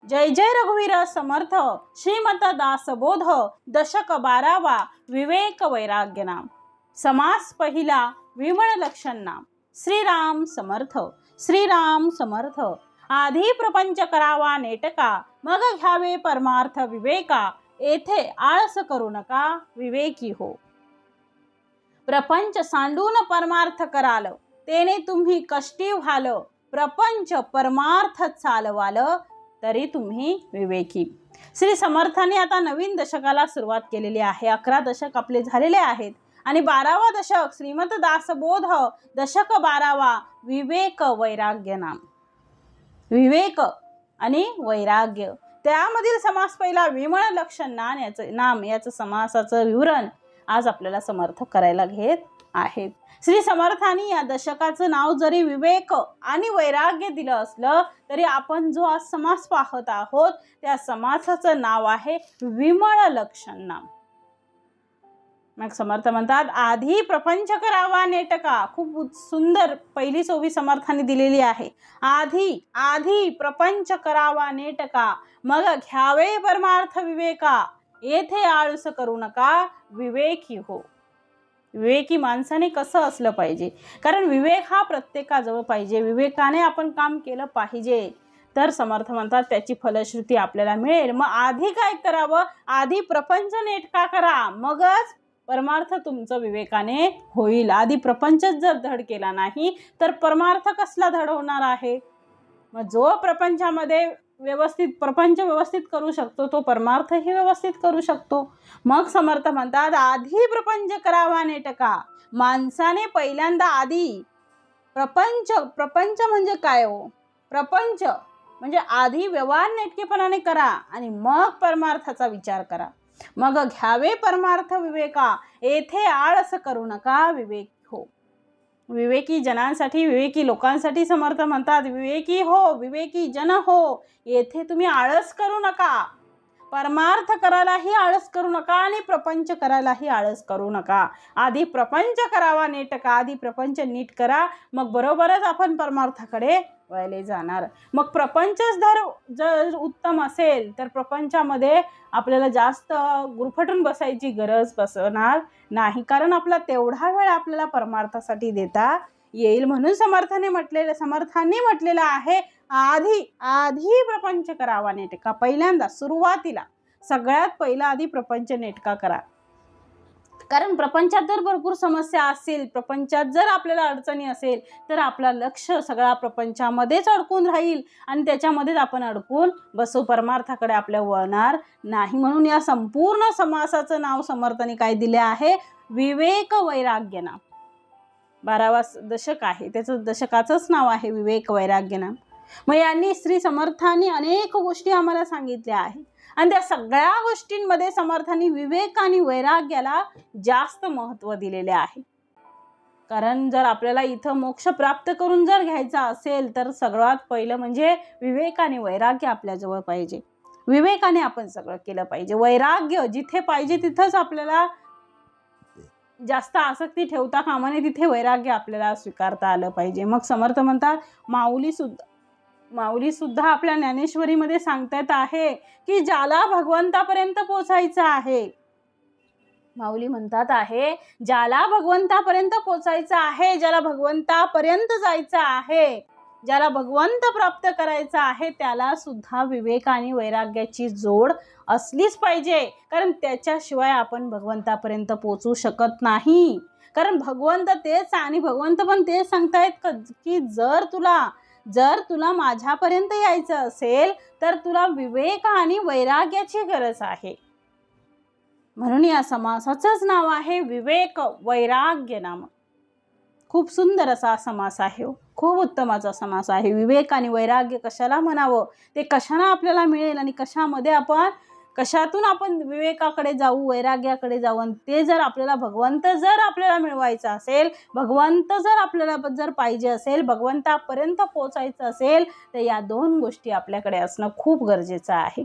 जय जय रघुवीर समर्थ श्रीमत दासबोध दशक 12वा विवेक वैराग्य नाम। समास पहिला विमळ लक्षण नाम। श्रीराम समर्थ श्रीराम समर्थ। आधी प्रपंच करावा नेटका मग घ्यावे परमार्थ विवेका। येथे आळस करू नका विवेकी हो। प्रपंच सांडून परमार्थ कराल तेने तुम्ही कष्टी व्हाल। प्रपंच परमार्थ चालवाल तरी तुम्ही विवेकी। श्री समर्थाने आता नवीन दशकाला सुरुवात केलेली आहे। 11 दशक आपले झालेले आहेत आणि 12वा दशक श्रीमत दासबोध दशक 12वा विवेक वैराग्य नाम। विवेक आणि वैराग्य त्यामधील समास पहिला विमळ लक्षण नाम याचं समासाचं विवरण आज आपल्याला समर्थ करायला घेत आहेत। श्री समर्थांनी या दशकाचं नाव जरी विवेक आणि वैराग्य दिलं असलं तरी आपण जो आज समास पाहत आहोत त्या समासाचं नाव आहे विमळ लक्षण नाम। मग समर्थ म्हणतात आधी प्रपंच करावा नेटका। खूप सुंदर पहिली सोवी समर्थांनी दिलेली आहे। आधी प्रपंच करावा नेटका मग घ्यावे परमार्थ विवेका। येथे आळस करू नका विवेकी हो। विवेकी माणसाने कसं असलं पाहिजे, कारण विवेक हा प्रत्येकाजवळ पाहिजे। विवेकाने आपण काम केलं पाहिजे तर समर्थ म्हणतात त्याची फलश्रुती आपल्याला मिळेल। मग आधी काय करावं, आधी प्रपंच नेटका करा मगच परमार्थ तुमचं विवेकाने होईल। आधी प्रपंचच जर धड केला नाही तर परमार्थ कसला धड होणार आहे। मग जो प्रपंचामध्ये प्रपंच व्यवस्थित करू शकतो तो परमार्थही व्यवस्थित करू शकतो। मग समर्थ म्हणतात आधी प्रपंच करावा नेटका। माणसाने पहिल्यांदा आधी प्रपंच म्हणजे काय हो, प्रपंच म्हणजे आधी व्यवहार नेटकेपणाने करा आणि मग परमार्थाचा विचार करा। मग घ्यावे परमार्थ विवेका। येथे आळस करू नका विवेक हो। विवेकी जनांसाठी विवेकी लोकांसाठी समर्थ म्हणतात विवेकी हो, विवेकी जन हो। येथे तुम्ही आळस करू नका। परमार्थ करायलाही आळस करू नका आणि प्रपंच करायलाही आळस करू नका। आधी प्रपंच करावा नेटका। आधी प्रपंच नीट करा मग बरोबरच आपण परमार्थाकडे वळले जाणार। मग प्रपंचच जर उत्तम असेल तर प्रपंचामध्ये आपल्याला जास्त गुरफटून बसायची गरज बसणार नाही, कारण आपला तेवढा वेळ आपल्याला परमार्थासाठी देता येईल। म्हणून समर्थांनी म्हटलेलं आहे आधी प्रपंच करावा नेटका। पहिल्यांदा सुरुवातीला सगळ्यात पहिला आधी प्रपंच नेटका करा, कारण प्रपंचात जर भरपूर समस्या असतील, प्रपंचात जर आपल्याला अडचणी असेल तर आपला लक्ष सगळा प्रपंचामध्येच अडकून राहील आणि त्याच्यामध्येच आपण अडकून बसू, परमार्थाकडे आपल्या वळणार नाही। म्हणून या संपूर्ण समासाचं नाव समर्थांनी काय दिले आहे, विवेक वैराग्य नाम। 12वा दशक आहे त्याचं दशकाचंच नाव आहे विवेक वैराग्य नाम। मग यांनी श्री समर्थांनी अनेक गोष्टी आम्हाला सांगितल्या आहेत आणि त्या सगळ्या गोष्टींमध्ये समर्थांनी विवेक आणि वैराग्याला जास्त महत्त्व दिलेले आहे। कारण जर आपल्याला इथं मोक्ष प्राप्त करून जर घ्यायचा असेल तर सगळ्यात पहिलं म्हणजे विवेक आणि वैराग्य आपल्याजवळ पाहिजे। विवेकाने आपण सगळं केलं पाहिजे। वैराग्य जिथे पाहिजे तिथंच आपल्याला जास्त आसक्ती ठेवता कामा नये, तिथे वैराग्य आपल्याला स्वीकारता आलं पाहिजे। मग समर्थ म्हणतात माऊली सुद्धा आपल्या ज्ञानेश्वरीमध्ये सांगतात आहे की ज्याला भगवंतापर्यंत पोचायचं आहे, माऊली म्हणतात आहे ज्याला भगवंतापर्यंत पोचायचं आहे, ज्याला भगवंतापर्यंत जायचं आहे, ज्याला भगवंत प्राप्त करायचा आहे त्याला सुद्धा विवेक आणि वैराग्याची जोड असलीच पाहिजे, कारण त्याच्याशिवाय आपण भगवंतापर्यंत पोचू शकत नाही। कारण भगवंत तेच आणि भगवंत पण तेच सांगतायत की जर तुला माझ्यापर्यंत यायचं असेल तर तुला विवेक आणि वैराग्याची गरज आहे। म्हणून या समासाचंच नाव आहे विवेक वैराग्य नाम। खूप सुंदर असा समास आहे, खूप उत्तमाचा समास आहे। विवेक आणि वैराग्य कशाला म्हणावं, ते कशाला आपल्याला मिळेल आणि कशातून आपण विवेकाकडे जाऊ, वैराग्याकडे जाऊ, आणि ते जर आपल्याला भगवंत जर आपल्याला मिळवायचं असेल, भगवंत जर आपल्याला पाहिजे असेल, भगवंतापर्यंत पोहोचायचं असेल तर या 2 गोष्टी आपल्याकडे असणं खूप गरजेचं आहे।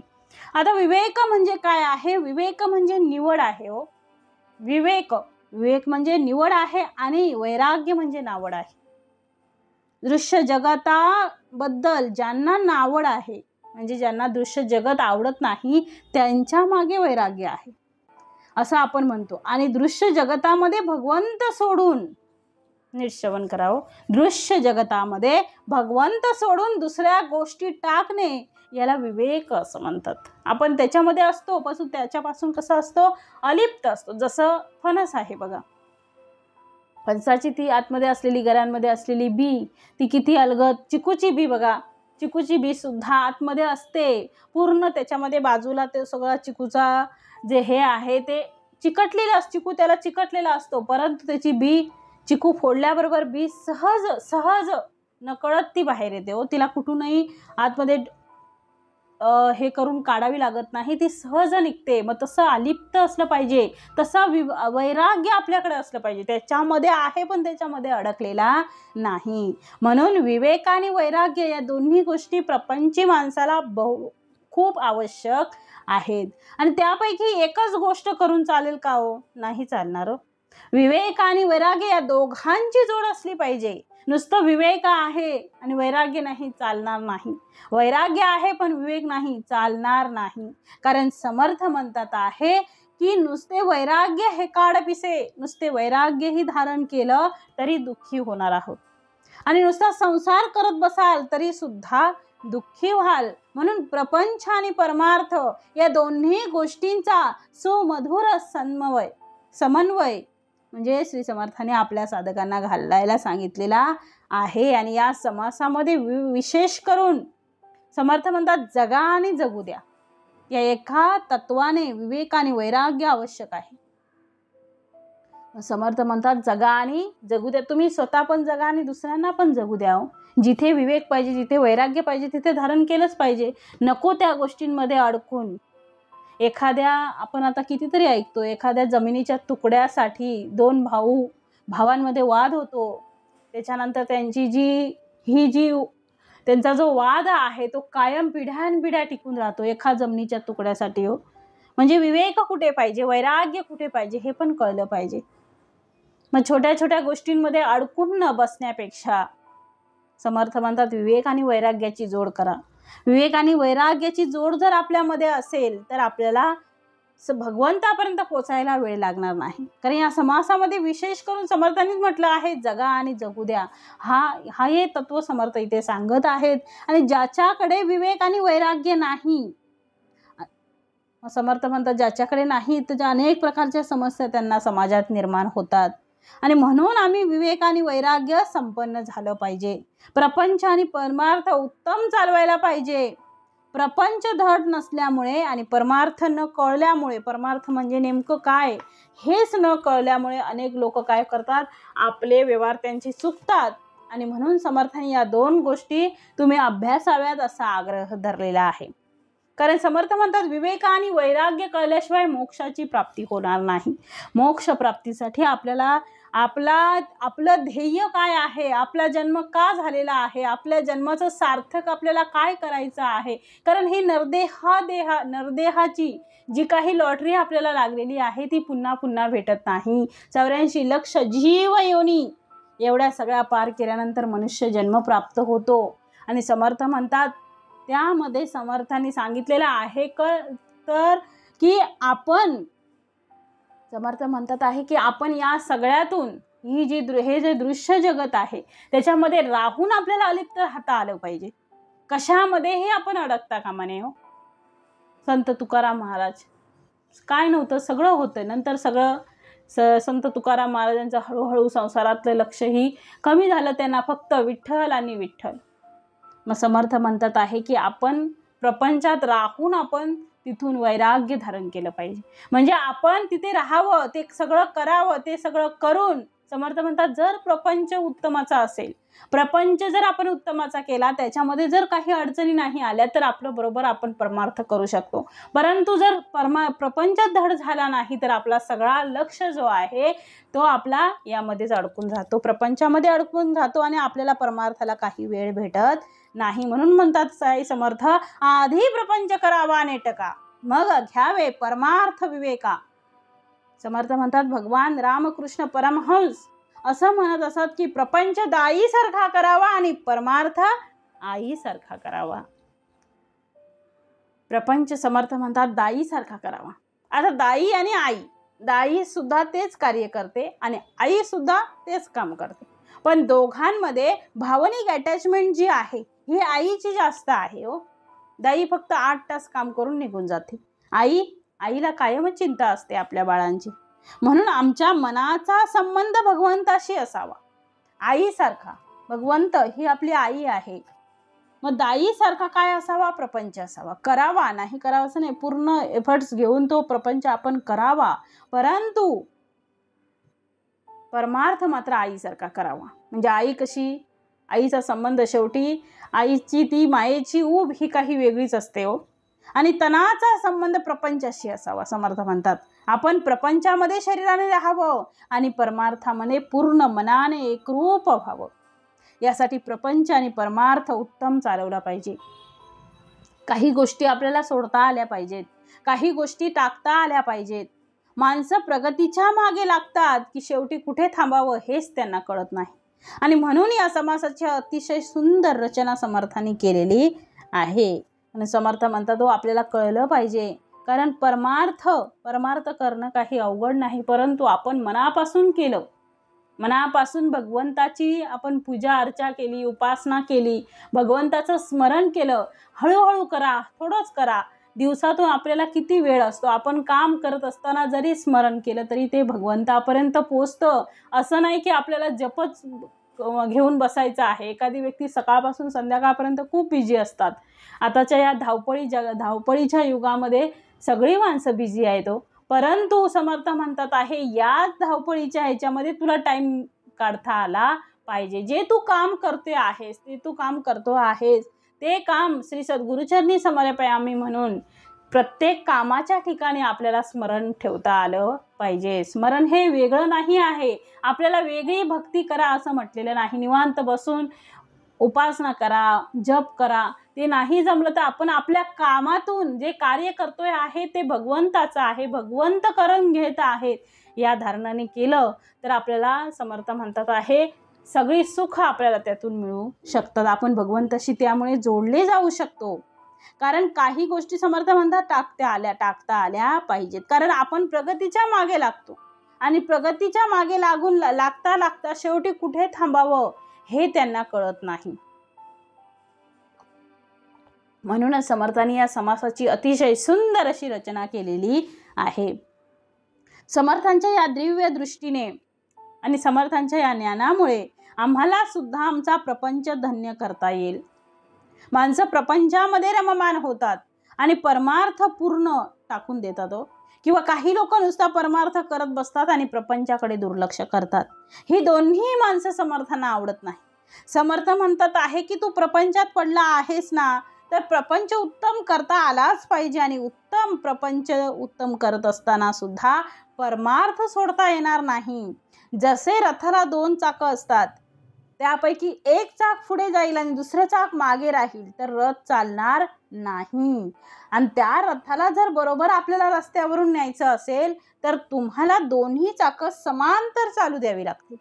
आता विवेक म्हणजे काय आहे, विवेक म्हणजे निवड आहे हो। विवेक म्हणजे निवड आहे आणि वैराग्य म्हणजे नावड आहे। दृश्य जगताबद्दल ज्यांना नावड आहे म्हणजे ज्यांना दृश्य जगत आवडत नाही त्यांच्या मागे वैराग्य आहे असं आपण म्हणतो. आणि दृश्य जगतामध्ये भगवंत सोडून, नीट श्रवण करावं, दृश्य जगतामध्ये भगवंत सोडून दुसऱ्या गोष्टी टाकणे याला विवेक असं म्हणतात. आपण त्याच्यामध्ये असतो पासून त्याच्यापासून कसं असतो, अलिप्त असतो. जसं फणस आहे बघा, फणसाची ती आतमध्ये असलेली, गऱ्यांमध्ये असलेली बी ती किती अलगद. चिकूची बी बघा, चिकूची बी सुद्धा आतमध्ये असते पूर्ण, त्याच्यामध्ये बाजूला ते सगळा चिकूचा जे हे आहे ते चिकटलेलं असतं, चिकू त्याला चिकटलेला असतो, परंतु त्याची बी चिकू फोडल्याबरोबर बी सहज सहज नकळत ती बाहेर येते हो. तिला कुठूनही आतमध्ये हे करून काढावी लागत नाही, ती सहज निघते. मग तसं अलिप्त असलं पाहिजे, तसं वैराग्य आपल्याकडे असलं पाहिजे. त्याच्यामध्ये आहे पण त्याच्यामध्ये अडकलेला नाही. म्हणून विवेक आणि वैराग्य या दोन्ही गोष्टी प्रपंची माणसाला खूप आवश्यक आहेत. आणि त्यापैकी एकच गोष्ट करून चालेल का हो? नाही चालणार हो. विवेक आणि वैराग्य या दोघांची जोड असली पाहिजे. नुसतं विवेक आहे आणि वैराग्य नाही, चालणार नाही. वैराग्य आहे पण विवेक नाही, चालणार नाही. कारण समर्थ म्हणतात आहे की नुसते वैराग्य हे काढ पिसे, नुसते वैराग्यही धारण केलं तरी दुःखी होणार आहोत. आणि नुसता संसार करत बसाल तरी सुद्धा दुःखी व्हाल. म्हणून प्रपंच आणि परमार्थ या दोन्ही गोष्टींचा सुमधुर समन्वय म्हणजे श्री समर्थाने आपल्या साधकांना घालायला सांगितलेला आहे. आणि या समासामध्ये विशेष करून समर्थ म्हणतात जगा आणि जगू द्या, या एका तत्वाने विवेक आणि वैराग्य आवश्यक आहे. समर्थ म्हणतात जगा आणि जगू द्या. तुम्ही स्वतः पण जगा आणि दुसऱ्यांना पण जगू द्या. जिथे विवेक पाहिजे, जिथे वैराग्य पाहिजे तिथे धारण केलंच पाहिजे. नको त्या गोष्टींमध्ये अडकून. आपण आता कितीतरी ऐकतो, एखाद्या जमिनीच्या तुकड्यासाठी दोन भावांमध्ये वाद होतो. त्याच्यानंतर त्यांचा जो वाद आहे तो कायम पिढ्यानपिढ्या टिकून राहतो एका जमिनीच्या तुकड्यासाठी हो. म्हणजे विवेक कुठे पाहिजे, वैराग्य कुठे पाहिजे हे पण कळलं पाहिजे. मग छोट्या छोट्या गोष्टींमध्ये अडकून न बसण्यापेक्षा समर्थ म्हणतात विवेक आणि वैराग्याची जोड करा. विवेक आणि वैराग्याची जोड जर आपल्यामध्ये असेल तर आपल्याला भगवंतापर्यंत पोचायला वेळ लागणार नाही. कारण या समासामध्ये विशेष करून समर्थांनीच म्हटलं आहे जगा आणि जगू द्या. हा हे तत्व समर्थ इथे सांगत आहेत. आणि ज्याच्याकडे विवेक आणि वैराग्य नाही, समर्थ म्हणतात ज्याच्याकडे नाही तर अनेक प्रकारच्या समस्या त्यांना समाजात निर्माण होतात. आणि म्हणून आम्ही विवेक आणि वैराग्य संपन्न झालं पाहिजे. प्रपंच आणि परमार्थ उत्तम चालवायला पाहिजे. प्रपंच धड नसल्यामुळे आणि परमार्थ न कळल्यामुळे, परमार्थ म्हणजे नेमकं काय हेच न कळल्यामुळे अनेक लोक काय करतात, आपले व्यवहार त्यांचे चुकतात. आणि म्हणून समर्थांनी या दोन गोष्टी तुम्ही अभ्यासाव्यात असा आग्रह धरलेला आहे. कारण समर्थ म्हणतात विवेक आणि वैराग्य कळल्याशिवाय मोक्षाची प्राप्ती होणार नाही. मोक्ष प्राप्तीसाठी आपल्याला आपलं ध्येय काय आहे, आपला जन्म का झालेला आहे, आपल्या जन्माचं सार्थक आपल्याला काय करायचं आहे. कारण ही नरदेहाची जी काही लॉटरी आपल्याला लागलेली आहे ती पुन्हा पुन्हा भेटत नाही. 84 लक्ष जीव योनी एवढ्या सगळ्या पार केल्यानंतर मनुष्य जन्म प्राप्त होतो. आणि समर्थ म्हणतात त्यामध्ये समर्थांनी सांगितलेलं आहे तर की समर्थ म्हणतात आहे की आपण या सगळ्यातून हे जे दृश्य जगत आहे त्याच्यामध्ये राहून आपल्याला अलिप्त राहता आलं पाहिजे. कशामध्येही आपण अडकता कामा नये हो. संत तुकाराम महाराज काय नव्हतं, सगळं होतं. नंतर सगळं संत तुकाराम महाराजांचं हळूहळू संसारातलं लक्षही कमी झालं. त्यांना फक्त विठ्ठल आणि विठ्ठल. मग समर्थ म्हणतात आहे की आपण प्रपंचात राहून आपण तिथून वैराग्य धारण केलं पाहिजे. म्हणजे आपण तिथे राहावं, ते सगळं करावं. ते सगळं करून समर्थ म्हणतात जर प्रपंच उत्तमाचा असेल, प्रपंच जर आपण उत्तमाचा केला, त्याच्यामध्ये जर काही अडचणी नाही आल्या तर आपलं बरोबर आपण परमार्थ करू शकतो. परंतु जर प्रपंचात धड झाला नाही तर आपला सगळा लक्ष जो आहे तो आपला यामध्येच अडकून राहतो, प्रपंचामध्ये अडकून राहतो आणि आपल्याला परमार्थाला काही वेळ भेटत नाही. म्हणून म्हणतात साई समर्थ आधी प्रपंच करावा नेटका, मग घ्यावे परमार्थ विवेका. समर्थ म्हणतात भगवान रामकृष्ण परमहंस असं म्हणत असत की प्रपंच दाई सारखा करावा आणि परमार्थ आई सारखा करावा. प्रपंच समर्थ म्हणतात दाईसारखा करावा. आता दाई आणि आई, दाई सुद्धा तेच कार्य करते आणि आई सुद्धा तेच काम करते, पण दोघांमध्ये भावनिक अटॅचमेंट जी आहे ही आईची जास्त आहे हो. दाई फक्त 8 तास काम करून निघून जाते. आईला कायमच चिंता असते आपल्या बाळांची. म्हणून आमच्या मनाचा संबंध भगवंताशी असावा. आईसारखा, भगवंत ही आपली आई आहे. मग दाईसारखा काय असावा? प्रपंच असावा. करावा, नाही करावा असं नाही, पूर्ण एफर्ट्स घेऊन तो प्रपंच आपण करावा, परंतु परमार्थ मात्र आईसारखा करावा. म्हणजे आई कशी, आईचा संबंध शेवटी आईची ती मायेची ऊब ही काही वेगळीच असते हो. आणि तनाचा संबंध प्रपंचाशी असावा. समर्थ म्हणतात आपण प्रपंचामध्ये शरीराने राहावं आणि परमार्थामध्ये पूर्ण मनाने एकरूप व्हावं. यासाठी प्रपंच आणि परमार्थ उत्तम चालवला पाहिजे. काही गोष्टी आपल्याला सोडता आल्या पाहिजेत, काही गोष्टी टाकता आल्या पाहिजेत. माणसं प्रगतीच्या मागे लागतात की शेवटी कुठे थांबावं हेच त्यांना कळत नाही. आणि म्हणून या समासाची अतिशय सुंदर रचना समर्थांनी केलेली आहे. आणि समर्थ म्हणतात तो आपल्याला कळलं पाहिजे, कारण परमार्थ करणं काही अवघड नाही, परंतु आपण मनापासून केलं, मनापासून भगवंताची आपण पूजा अर्चा केली, उपासना केली, भगवंताचं स्मरण केलं. हळूहळू करा, थोडंच करा. दिवसातून आपल्याला किती वेळ असतो, आपण काम करत असताना जरी स्मरण केलं तरी ते भगवंतापर्यंत पोचतं. असं नाही की आपल्याला जपच घेऊन बसायचं आहे. एखादी व्यक्ती सकाळपासून संध्याकाळपर्यंत खूप बिझी असतात. आताच्या या धावपळीच्या युगामध्ये सगळी माणसं बिझी आहेत हो. परंतु समर्थ म्हणतात आहे याच धावपळीच्या ह्याच्यामध्ये तुला टाइम काढता आला पाहिजे. जे तू काम करते आहेस, ते तू काम करतो आहेस, ते काम श्री सद्गुरुचरणी समर्पयामी म्हणून प्रत्येक कामाच्या ठिकाणी आपल्याला स्मरण ठेवता आलं पाहिजे. स्मरण हे वेगळं नाही आहे, आपल्याला वेगळी भक्ती करा असं म्हटलेलं नाही. निवांत बसून उपासना करा, जप करा, ते नाही जमलं तर आपण आपल्या कामातून जे कार्य करतोय आहे ते भगवंताचं आहे, भगवंत करून घेत आहेत या धारणाने केलं तर आपल्याला समर्थ म्हणतात आहे सगळी सुख आपल्याला त्यातून मिळू शकतात. आपण भगवंताशी त्यामुळे जोडले जाऊ शकतो. कारण काही गोष्टी समर्थ म्हणतात टाकता आल्या पाहिजेत, कारण आपण प्रगतीच्या मागे लागतो आणि प्रगतीच्या मागे लागता शेवटी कुठे थांबावं हे त्यांना कळत नाही. म्हणूनच समर्थांनी या समासाची अतिशय सुंदर अशी रचना केलेली आहे. समर्थांच्या या दिव्य दृष्टीने आणि समर्थांच्या या ज्ञानामुळे आम्हाला सुद्धा आमचा प्रपंच धन्य करता येईल. माणसं प्रपंचामध्ये रममान होतात आणि परमार्थ पूर्ण टाकून देतात हो. किंवा काही लोक नुसता परमार्थ करत बसतात आणि प्रपंचाकडे दुर्लक्ष करतात. ही दोन्ही माणसं समर्थांना आवडत नाही. समर्थ म्हणतात आहे की तू प्रपंचात पडला आहेस ना, तर प्रपंच उत्तम करता आलाच पाहिजे आणि प्रपंच उत्तम करत असताना सुद्धा परमार्थ सोडता येणार नाही. जसे रथाला 2 चाकं असतात, त्यापैकी एक चाक पुढे जाईल आणि दुसरं चाक मागे राहील तर रथ चालणार नाही. आणि त्या रथाला जर बरोबर आपल्याला रस्त्यावरून न्यायचं असेल तर तुम्हाला दोन्ही चाकं समांतर चालू द्यावी लागतील,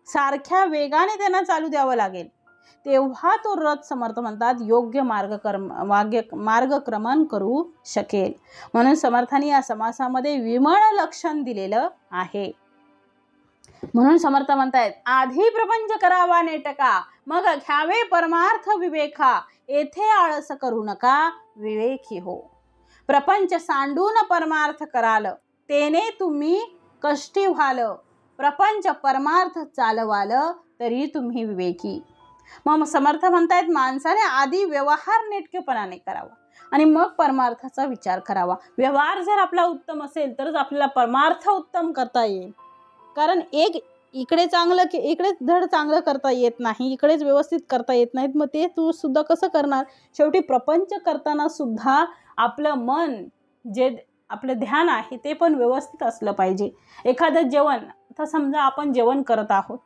सारख्या वेगाने त्यांना चालू द्यावं लागेल, तेव्हा तो रथ समर्थ म्हणतात योग्य मार्गक्रमण करू शकेल. म्हणून समर्थांनी या समासामध्ये विमळ लक्षण दिलेलं आहे. म्हणून समर्थ म्हणतायत आधी प्रपंच करावा नेटका, मग घ्यावे परमार्थ विवेका, येथे आळस करू नका विवेकी हो. प्रपंच सांडून परमार्थ कराल, तेने तुम्ही कष्टी व्हाल, प्रपंच परमार्थ चालवाल तरी तुम्ही विवेकी. मग समर्थ म्हणतायत माणसाने आधी व्यवहार नेटकेपणाने करावा आणि मग परमार्थाचा विचार करावा. व्यवहार जर आपला उत्तम असेल तरच आपल्याला परमार्थ उत्तम करता येईल. कारण इकडे धड चांगलं करता येत नाही, इकडेच व्यवस्थित करता येत नाहीत, मग ते तू सुद्धा कसं करणार. शेवटी प्रपंच करताना सुद्धा आपलं मन, जे आपलं ध्यान आहे ते पण व्यवस्थित असलं पाहिजे. एखादं जेवण, आता समजा आपण जेवण करत आहोत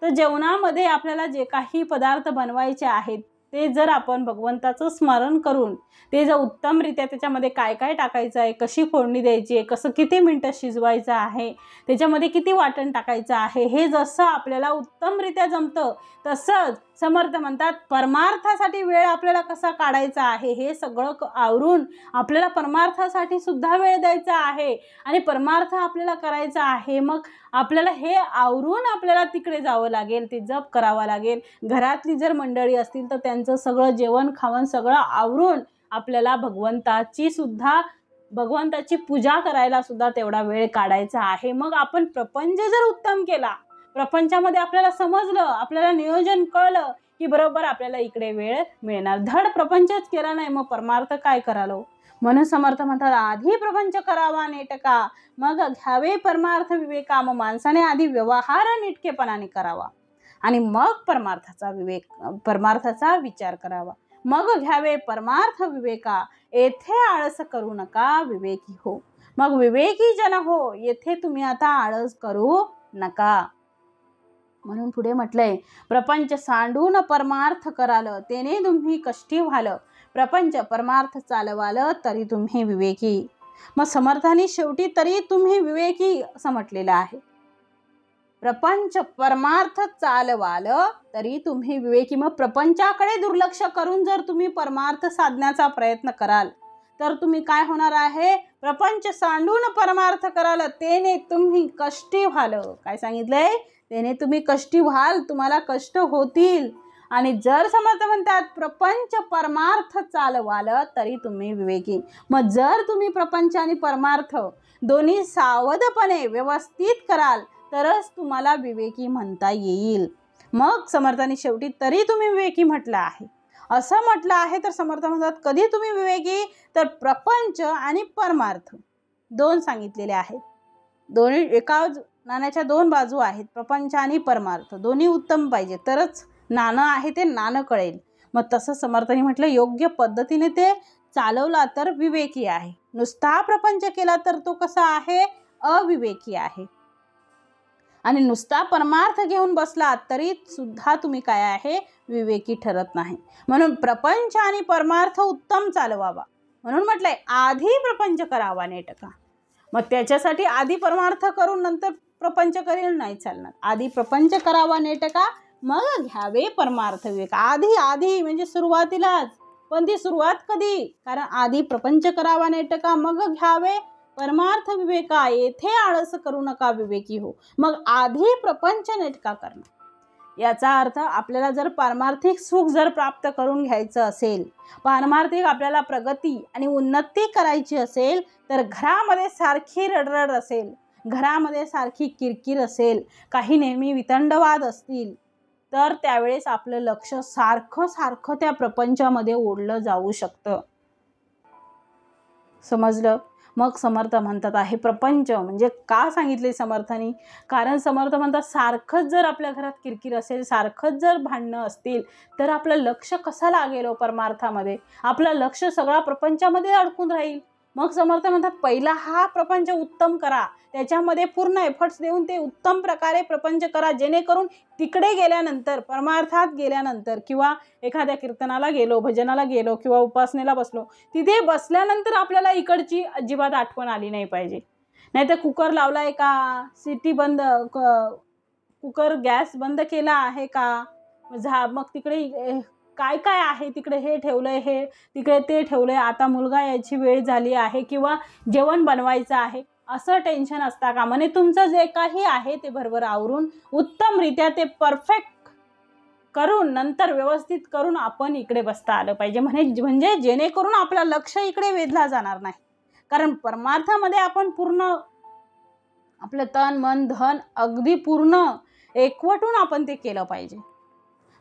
तर जेवणामध्ये आपल्याला जे काही पदार्थ बनवायचे आहेत ते जर आपण भगवंताचं स्मरण करून ते जर उत्तमरित्या त्याच्यामध्ये काय काय टाकायचं आहे, कशी फोडणी द्यायची आहे, कसं किती मिनटं शिजवायचं आहे, त्याच्यामध्ये किती वाटण टाकायचं आहे, हे जसं आपल्याला उत्तमरित्या जमतं तसंच समर्थ म्हणतात परमार्थासाठी वेळ आपल्याला कसा काढायचा आहे हे सगळं आवरून आपल्याला परमार्थासाठी सुद्धा वेळ द्यायचा आहे आणि परमार्थ आपल्याला करायचा आहे। मग आपल्याला हे आवरून आपल्याला तिकडे जावं लागेल, ते जप करावा लागेल। घरातली जर मंडळी असतील तर त्यांचं सगळं जेवण खावण सगळं आवरून आपल्याला भगवंताची पूजा करायला सुद्धा तेवढा वेळ काढायचा आहे। मग आपण प्रपंच जर उत्तम केला, प्रपंचामध्ये आपल्याला समजलं, आपल्याला नियोजन कळलं की बरोबर आपल्याला इकडे वेळ मिळणार। धड प्रपंचच केला नाही मग परमार्थ काय करालो। म्हणून समर्थ म्हणतात आधी प्रपंच करावा नेटका, मग घ्यावे परमार्थ विवेका। मग माणसाने आधी व्यवहार नीटकेपणाने करावा आणि मग परमार्थाचा विचार करावा, मग घ्यावे परमार्थ विवेका। येथे आळस करू नका विवेकी हो, मग विवेकी जन हो, येथे तुम्ही आता आळस करू नका। म्हणून पुढे म्हटलंय प्रपंच सांडून परमार्थ कराल, तेने तुम्ही कष्टी व्हाल। प्रपंच परमार्थ चालवाल, तरी तुम्ही विवेकी। मग समर्थांनी शेवटी तरी तुम्ही विवेकी असं म्हटलेलं आहे। प्रपंच परमार्थ चालवाल तरी तुम्ही विवेकी। मग प्रपंचाकडे दुर्लक्ष करून जर तुम्ही परमार्थ साधण्याचा प्रयत्न कराल तर तुम्ही काय होणार आहे, प्रपंच सांडून परमार्थ कराल, तेने तुम्ही कष्टी व्हाल। काय सांगितलंय, तेने तुम्ही कष्टी व्हाल, तुम्हाला कष्ट होतील। आणि जर समर्थ म्हणतात प्रपंच परमार्थ चालवाल तरी तुम्ही विवेकी। मग जर तुम्ही प्रपंच आणि परमार्थ दोन्ही सावधपणे व्यवस्थित कराल तरच तुम्हाला विवेकी म्हणता येईल। मग समर्थांनी शेवटी तरी तुम्ही विवेकी म्हटलं आहे। असं म्हटलं आहे तर समर्थ म्हणतात कधी तुम्ही विवेकी, तर प्रपंच आणि परमार्थ दोन सांगितलेले आहेत। दोन्ही एका नाण्याच्या दोन बाजू आहेत, प्रपंच आणि परमार्थ दोन्ही उत्तम पाहिजे तरच नाणं आहे ते नाणं कळेल। मग तसं समर्थांनी म्हटलं योग्य पद्धतीने ते चालवला तर विवेकी आहे, नुसता प्रपंच केला तर तो कसा आहे, अविवेकी आहे। आणि नुसता परमार्थ घेऊन बसला तरी सुद्धा तुम्ही काय आहे, विवेकी ठरत नाही। म्हणून प्रपंच आणि परमार्थ उत्तम चालवावा, म्हणून म्हटलंय आधी प्रपंच करावा नेटका। मग त्याच्यासाठी आधी परमार्थ करून नंतर प्रपंच करेल नाही चालणार। आधी प्रपंच करावा नेटका, मग घ्यावे परमार्थ विवेक। आधी म्हणजे सुरुवातीलाच, पण ती सुरुवात कधी, कारण आधी प्रपंच करावा नेटका, मग घ्यावे परमार्थ विवेका। येथे आळस करू नका विवेकी हो, मग आधी प्रपंच नेटका करणं। याचा अर्थ आपल्याला जर पारमार्थिक सुख जर प्राप्त करून घ्यायचं असेल, पारमार्थिक आपल्याला प्रगती आणि उन्नती करायची असेल तर घरामध्ये सारखी रडरड असेल, घरामध्ये सारखी किरकिर असेल, काही नेहमी वितंडवाद असतील तर त्यावेळेस आपलं लक्ष सारखं त्या प्रपंचामध्ये ओढलं जाऊ शकतं। समजलं? मग समर्थ म्हणतात आहे प्रपंच म्हणजे का सांगितले समर्थांनी, कारण समर्थ म्हणतात सारखंच जर आपल्या घरात किरकिर असेल, सारखंच जर भांडणं असतील तर आपलं लक्ष कसं लागेल परमार्थामध्ये, आपलं लक्ष सगळा प्रपंचामध्ये अडकून राहील। मग समर्थ म्हणतात पहिला हा प्रपंच उत्तम करा, त्याच्यामध्ये पूर्ण एफर्ट्स देऊन ते उत्तम प्रकारे प्रपंच करा, जेणेकरून तिकडे गेल्यानंतर परमार्थात गेल्यानंतर किंवा एखाद्या कीर्तनाला गेलो, भजनाला गेलो किंवा उपासनेला बसलो, तिथे बसल्यानंतर आपल्याला इकडची अजिबात आठवण आली नाही पाहिजे। नाहीतर कुकर लावलाय का, सिटी बंद, कुकर गॅस बंद केला आहे का, मग तिकडे काय काय आहे, तिकडे हे ठेवलंय, हे तिकडे ते ठेवलंय, आता मुलगा यायची वेळ झाली आहे किंवा जेवण बनवायचं आहे, असं टेन्शन असता का म्हणे। तुमचं जे काही आहे ते भरभर आवरून उत्तमरित्या ते परफेक्ट करून नंतर व्यवस्थित करून आपण इकडे बसता आलं पाहिजे, म्हणजे जेणेकरून आपलं लक्ष इकडे वेधला जाणार नाही। कारण परमार्थामध्ये आपण पूर्ण आपलं तन मन धन अगदी पूर्ण एकवटून आपण ते केलं पाहिजे।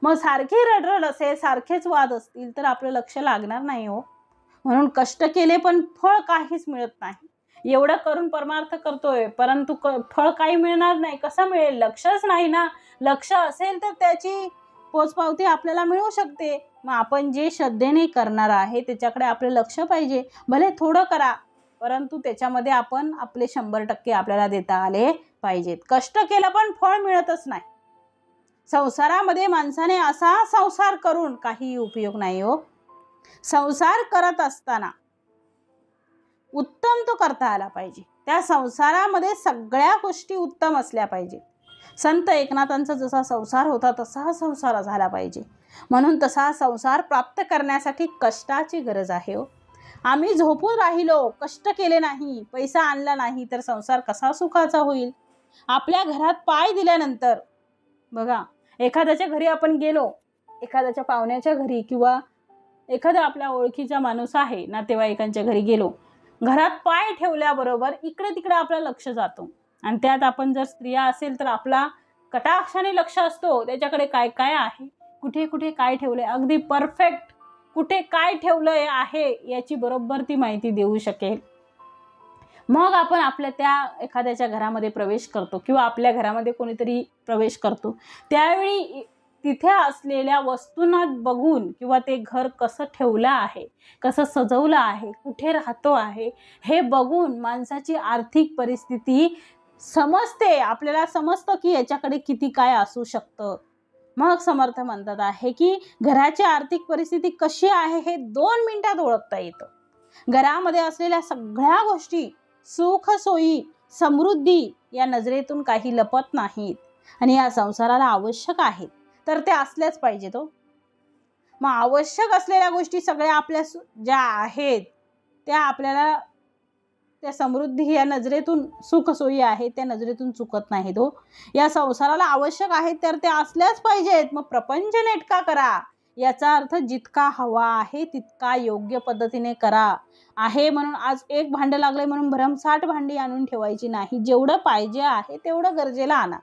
मग सारखी रडरड असेल, सारखेच वाद असतील तर आपलं लक्ष लागणार नाही हो। म्हणून कष्ट केले पण फळ काहीच मिळत नाही। एवढं करून परमार्थ करतोय परंतु फळ काही मिळणार नाही, कसं मिळेल, लक्षच नाही ना। लक्ष असेल तर त्याची पोचपावती आपल्याला मिळू शकते। मग आपण जे श्रद्धेने करणार आहे त्याच्याकडे आपलं लक्ष पाहिजे, भले थोडं करा परंतु त्याच्यामध्ये आपण आपले 100% आपल्याला देता आले पाहिजेत। कष्ट केलं पण फळ मिळतच नाही। संसारामध्ये माणसाने असा संसार करून काही उपयोग नाही हो। संसार करत असताना उत्तम तो करता आला पाहिजे, त्या संसारामध्ये सगळ्या गोष्टी उत्तम असल्या पाहिजे। संत एकनाथांचा जसा संसार होता तसा हा संसार झाला पाहिजे. म्हणून तसा संसार प्राप्त करण्यासाठी कष्टाची गरज आहे हो. आम्ही झोपून राहिलो, कष्ट केले नाही, पैसा आणला नाही तर संसार कसा सुखाचा होईल. आपल्या घरात पाय दिल्यानंतर बघा, एखाद्याच्या घरी आपण गेलो, एखाद्याच्या पाहुण्याच्या घरी किंवा एखादा आपल्या ओळखीचा माणूस आहे नातेवाईकांच्या घरी गेलो, घरात पाय ठेवल्याबरोबर इकडे तिकडे आपलं लक्ष जातो. आणि त्यात आपण जर स्त्रिया असेल तर आपला कटाक्षाने लक्ष असतो त्याच्याकडे काय काय आहे, कुठे कुठे काय ठेवलंय, अगदी परफेक्ट कुठे काय ठेवलंय आहे याची बरोबर ती माहिती देऊ शकेल. मग आपण आपल्या त्या एखाद्याच्या घरामध्ये प्रवेश करतो किंवा आपल्या घरामध्ये कोणीतरी प्रवेश करतो, त्यावेळी तिथे असलेल्या वस्तूंना बघून किंवा ते घर कसं ठेवलं आहे, कसं सजवलं आहे, कुठे राहतो आहे हे बघून माणसाची आर्थिक परिस्थिती समजते. आपल्याला समजतं की याच्याकडे किती काय असू शकतं. मग समर्थ म्हणतात आहे की घराची आर्थिक परिस्थिती कशी आहे हे 2 मिनिटात ओळखता येतं. घरामध्ये असलेल्या सगळ्या गोष्टी, सुख सोयी, समृद्धी या नजरेतून काही लपत नाहीत आणि या संसाराला आवश्यक आहेत तर ते असल्याच पाहिजेत हो. मग आवश्यक असलेल्या गोष्टी सगळ्या आपल्या ज्या आहेत त्या आपल्याला, त्या समृद्धी या नजरेतून, सुख सोयी आहेत त्या नजरेतून चुकत नाहीत हो. या संसाराला आवश्यक आहेत तर ते असल्याच पाहिजेत. मग प्रपंच नेटका करा, याचा अर्थ जितका हवा आहे तितका योग्य पद्धतीने करा. आहे म्हणून आज एक भांडं लागले म्हणून भरमसाठ भांडी आणून ठेवायची नाही. जेवढं पाहिजे आहे तेवढं गरजेला आणा.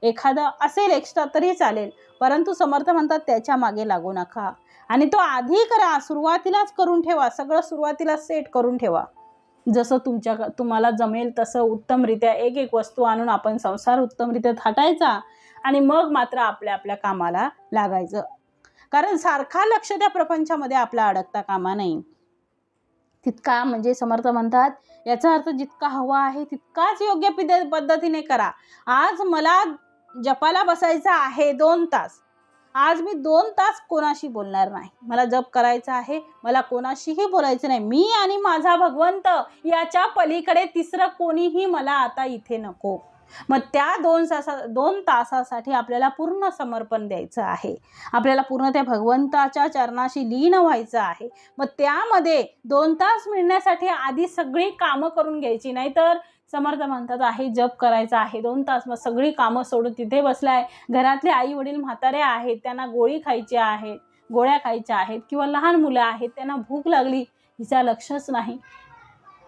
एखादं असेल एक्स्ट्रा तरी चालेल, परंतु समर्थ म्हणतात त्याच्या मागे लागू नका. आणि तो आधी करा, सुरुवातीलाच करून ठेवा, सगळं सुरुवातीला सेट करून ठेवा. जसं तुम्हाला जमेल तसं उत्तमरित्या एक एक वस्तू आणून आपण संसार उत्तमरित्या थाटायचा आणि मग मात्र आपल्या आपल्या कामाला लागायचं. कारण सारखा लक्ष त्या प्रपंचामध्ये आपला अडकता कामा नाही. तितका म्हणजे समर्थ म्हणतात याचा अर्थ जितका हवा आहे तितकाच योग्य पद्धतीने करा. आज मला जपाला बसायचं आहे 2 तास, आज मी 2 तास कोणाशी बोलणार नाही. मला जप करायचा आहे, मला कोणाशीही बोलायचं नाही. मी आणि माझा भगवंत याच्या पलीकडे तिसरं कोणीही मला आता इथे नको. मग त्या 2 तासासाठी आपल्याला पूर्ण समर्पण द्यायचं आहे. आपल्याला पूर्ण त्या भगवंताच्या चरणाशी लीन व्हायचं आहे. मग त्यामध्ये 2 तास मिळण्यासाठी आधी सगळी कामं करून घ्यायची. नाहीतर समर्थ म्हणतात आहे जप करायचा आहे 2 तास, मग सगळी कामं सोडून तिथे बसलाय. घरातले आई वडील म्हातारे आहेत, त्यांना गोळी खायची आहे, गोळ्या खायच्या आहेत किंवा लहान मुलं आहेत त्यांना भूक लागली, हिचा लक्षच नाही.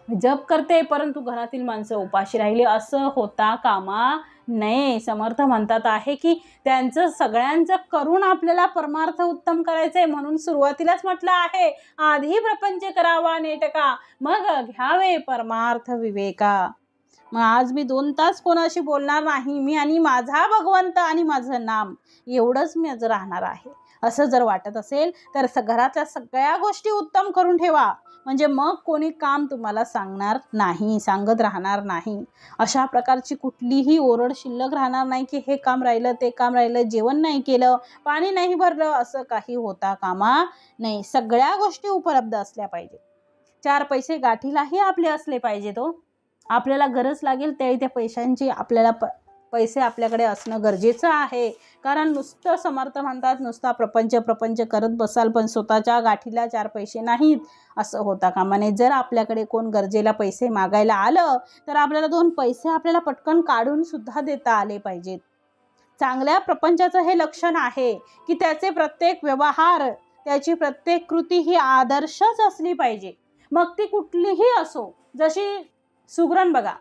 जप करते परंतु घरातील माणसं उपाशी राहिली, असं होता कामा नये. समर्थ म्हणतात आहे की त्यांचं सगळ्यांचं करून आपल्याला परमार्थ उत्तम करायचंय. म्हणून सुरुवातीलाच म्हटलं आहे आधी प्रपंच करावा नेटका, मग घ्यावे परमार्थ विवेका. मग आज मी 2 तास कोणाशी बोलणार नाही. मी आणि माझा भगवंत आणि माझं नाम एवढंच मी आज राहणार आहे. असं जर वाटत असेल तर घरातल्या सगळ्या गोष्टी उत्तम करून ठेवा. म्हणजे मग कोणी काम तुम्हाला सांगत राहणार नाही. अशा प्रकारची कुठलीही ओरड शिल्लक राहणार नाही की हे काम राहिलं, ते काम राहिलं, जेवण नाही केलं, पाणी नाही भरलं, असं काही होता कामा नाही. सगळ्या गोष्टी उपलब्ध असल्या पाहिजे. 4 पैसे गाठीलाही आपले असले पाहिजेत हो. आपल्याला गरज लागेल त्या पैशांची आपल्याला पैसे आपल्याकडे असणं गरजेचं आहे. कारण नुसतं समर्थ म्हणतात नुसता प्रपंच करत बसाल पण स्वतःच्या गाठीला 4 पैसे नाहीत, असं होता कामा नये. जर आपल्याकडे कोण गरजेला पैसे मागायला आलं तर आपल्याला 2 पैसे आपल्याला पटकन काढून सुद्धा देता आले पाहिजेत. चांगल्या प्रपंचाचं हे लक्षण आहे की त्याचे प्रत्येक व्यवहार, त्याची प्रत्येक कृती ही आदर्शच असली पाहिजे. मग ती कुठलीही असो. जशी सुगरण बघा,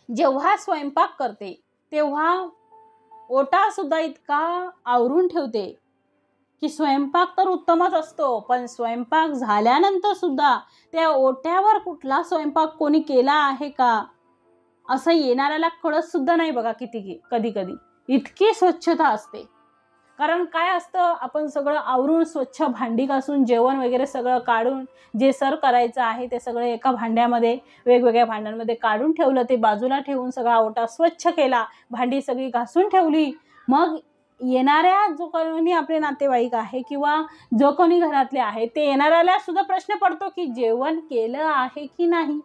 जेव्हा स्वयंपाक करते तेव्हा ओटा सुद्धा इतका आवरून ठेवते की स्वयंपाक तर उत्तमच असतो, पण स्वयंपाक झाल्यानंतर सुद्धा त्या ओट्यावर कुठला स्वयंपाक कोणी केला आहे का असं येणाऱ्याला कळत सुद्धा नाही बघा. कधी इतकी स्वच्छता असते. कारण काय असतं, आपण सगळं आवरून स्वच्छ भांडी घासून जेवण वगैरे सगळं काढून जे सर्व करायचं आहे ते सगळं एका भांड्यामध्ये, वेगवेगळ्या भांड्यांमध्ये काढून ठेवलं, ते बाजूला ठेवून सगळा ओटा स्वच्छ केला, भांडी सगळी घासून ठेवली. मग येणाऱ्या जो कोणी आपले नातेवाईक आहे किंवा जो कोणी घरातले आहे ते येणाऱ्याला सुद्धा प्रश्न पडतो की जेवण केलं आहे की नाही.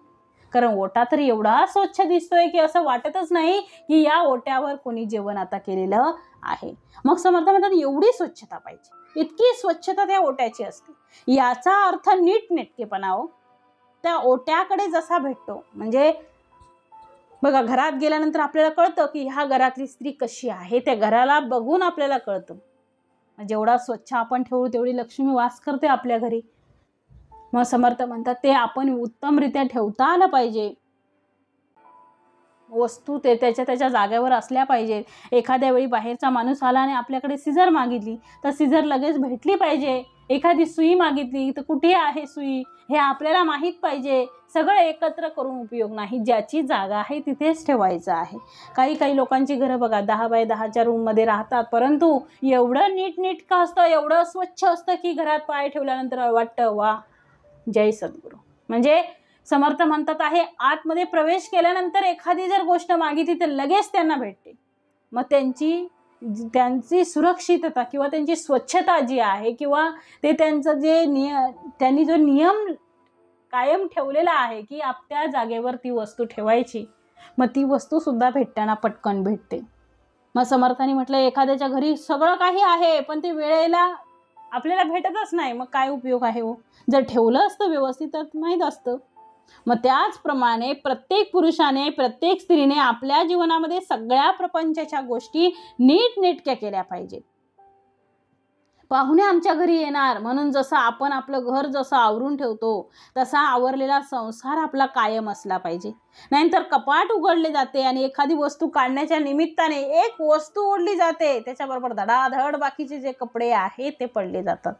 कारण ओटा तर एवढा स्वच्छ दिसतोय की असं वाटतच नाही की या ओट्यावर कोणी जेवण आता केलेलं आहे. मग समर्थ म्हणतात एवढी स्वच्छता पाहिजे, इतकी स्वच्छता त्या ओट्याची असते. याचा अर्थ नीटनेटकेपणा हो. त्या ओट्याकडे जसा भेटतो, म्हणजे बघा घरात गेल्यानंतर आपल्याला कळतं की ह्या घरातली स्त्री कशी आहे, त्या घराला बघून आपल्याला कळतं. जेवढा स्वच्छ आपण ठेवू तेवढी लक्ष्मी वास करते आपल्या घरी. मग समर्थ म्हणतात ते आपण उत्तमरित्या ठेवता आलं पाहिजे. वस्तू ते त्याच्या जागेवर असल्या पाहिजेत. एखाद्या वेळी बाहेरचा माणूस आला आणि आपल्याकडे सिझर मागितली तर सिझर लगेच भेटली पाहिजे. एखादी सुई मागितली तर कुठे आहे सुई हे आपल्याला माहीत पाहिजे. सगळं एकत्र करून उपयोग नाही, ज्याची जागा आहे तिथेच ठेवायचं आहे. काही लोकांची घरं बघा 10 बाय 10च्या रूममध्ये राहतात, परंतु एवढं नीटनेटकं असतं, एवढं स्वच्छ असतं की घरात पाय ठेवल्यानंतर वाटतं वा जय सद्गुरू. म्हणजे समर्थ म्हणतात आहे आतमध्ये प्रवेश केल्यानंतर एखादी जर गोष्ट मागितली तर लगेच त्यांना भेटते. मग त्यांची सुरक्षितता किंवा त्यांची स्वच्छता जी आहे किंवा ते त्यांचं जे त्यांनी जो नियम कायम ठेवलेला आहे की त्या जागेवर ती वस्तू ठेवायची, मग ती वस्तू सुद्धा भेटताना पटकन भेटते. मग समर्थांनी म्हटलं एखाद्याच्या घरी सगळं काही आहे पण ते वेळेला आपल्याला भेटतच नाही, मग काय उपयोग आहे हो. जर ठेवलं असतं व्यवस्थित तर माहीत असतं. मग त्याचप्रमाणे प्रत्येक पुरुषाने प्रत्येक स्त्रीने आपल्या जीवनामध्ये सगळ्या प्रपंचाच्या गोष्टी नीटनेटक्या केल्या पाहिजेत. पाहुणे आमच्या घरी येणार म्हणून जसं आपण आपलं घर जसं आवरून ठेवतो तसा आवरलेला संसार आपला कायम असला पाहिजे. नाहीतर कपाट उघडले जाते आणि एखादी वस्तू काढण्याच्या निमित्ताने एक वस्तू ओढली जाते, त्याच्याबरोबर धडाधड बाकीचे जे कपडे आहेत ते पडले जातात.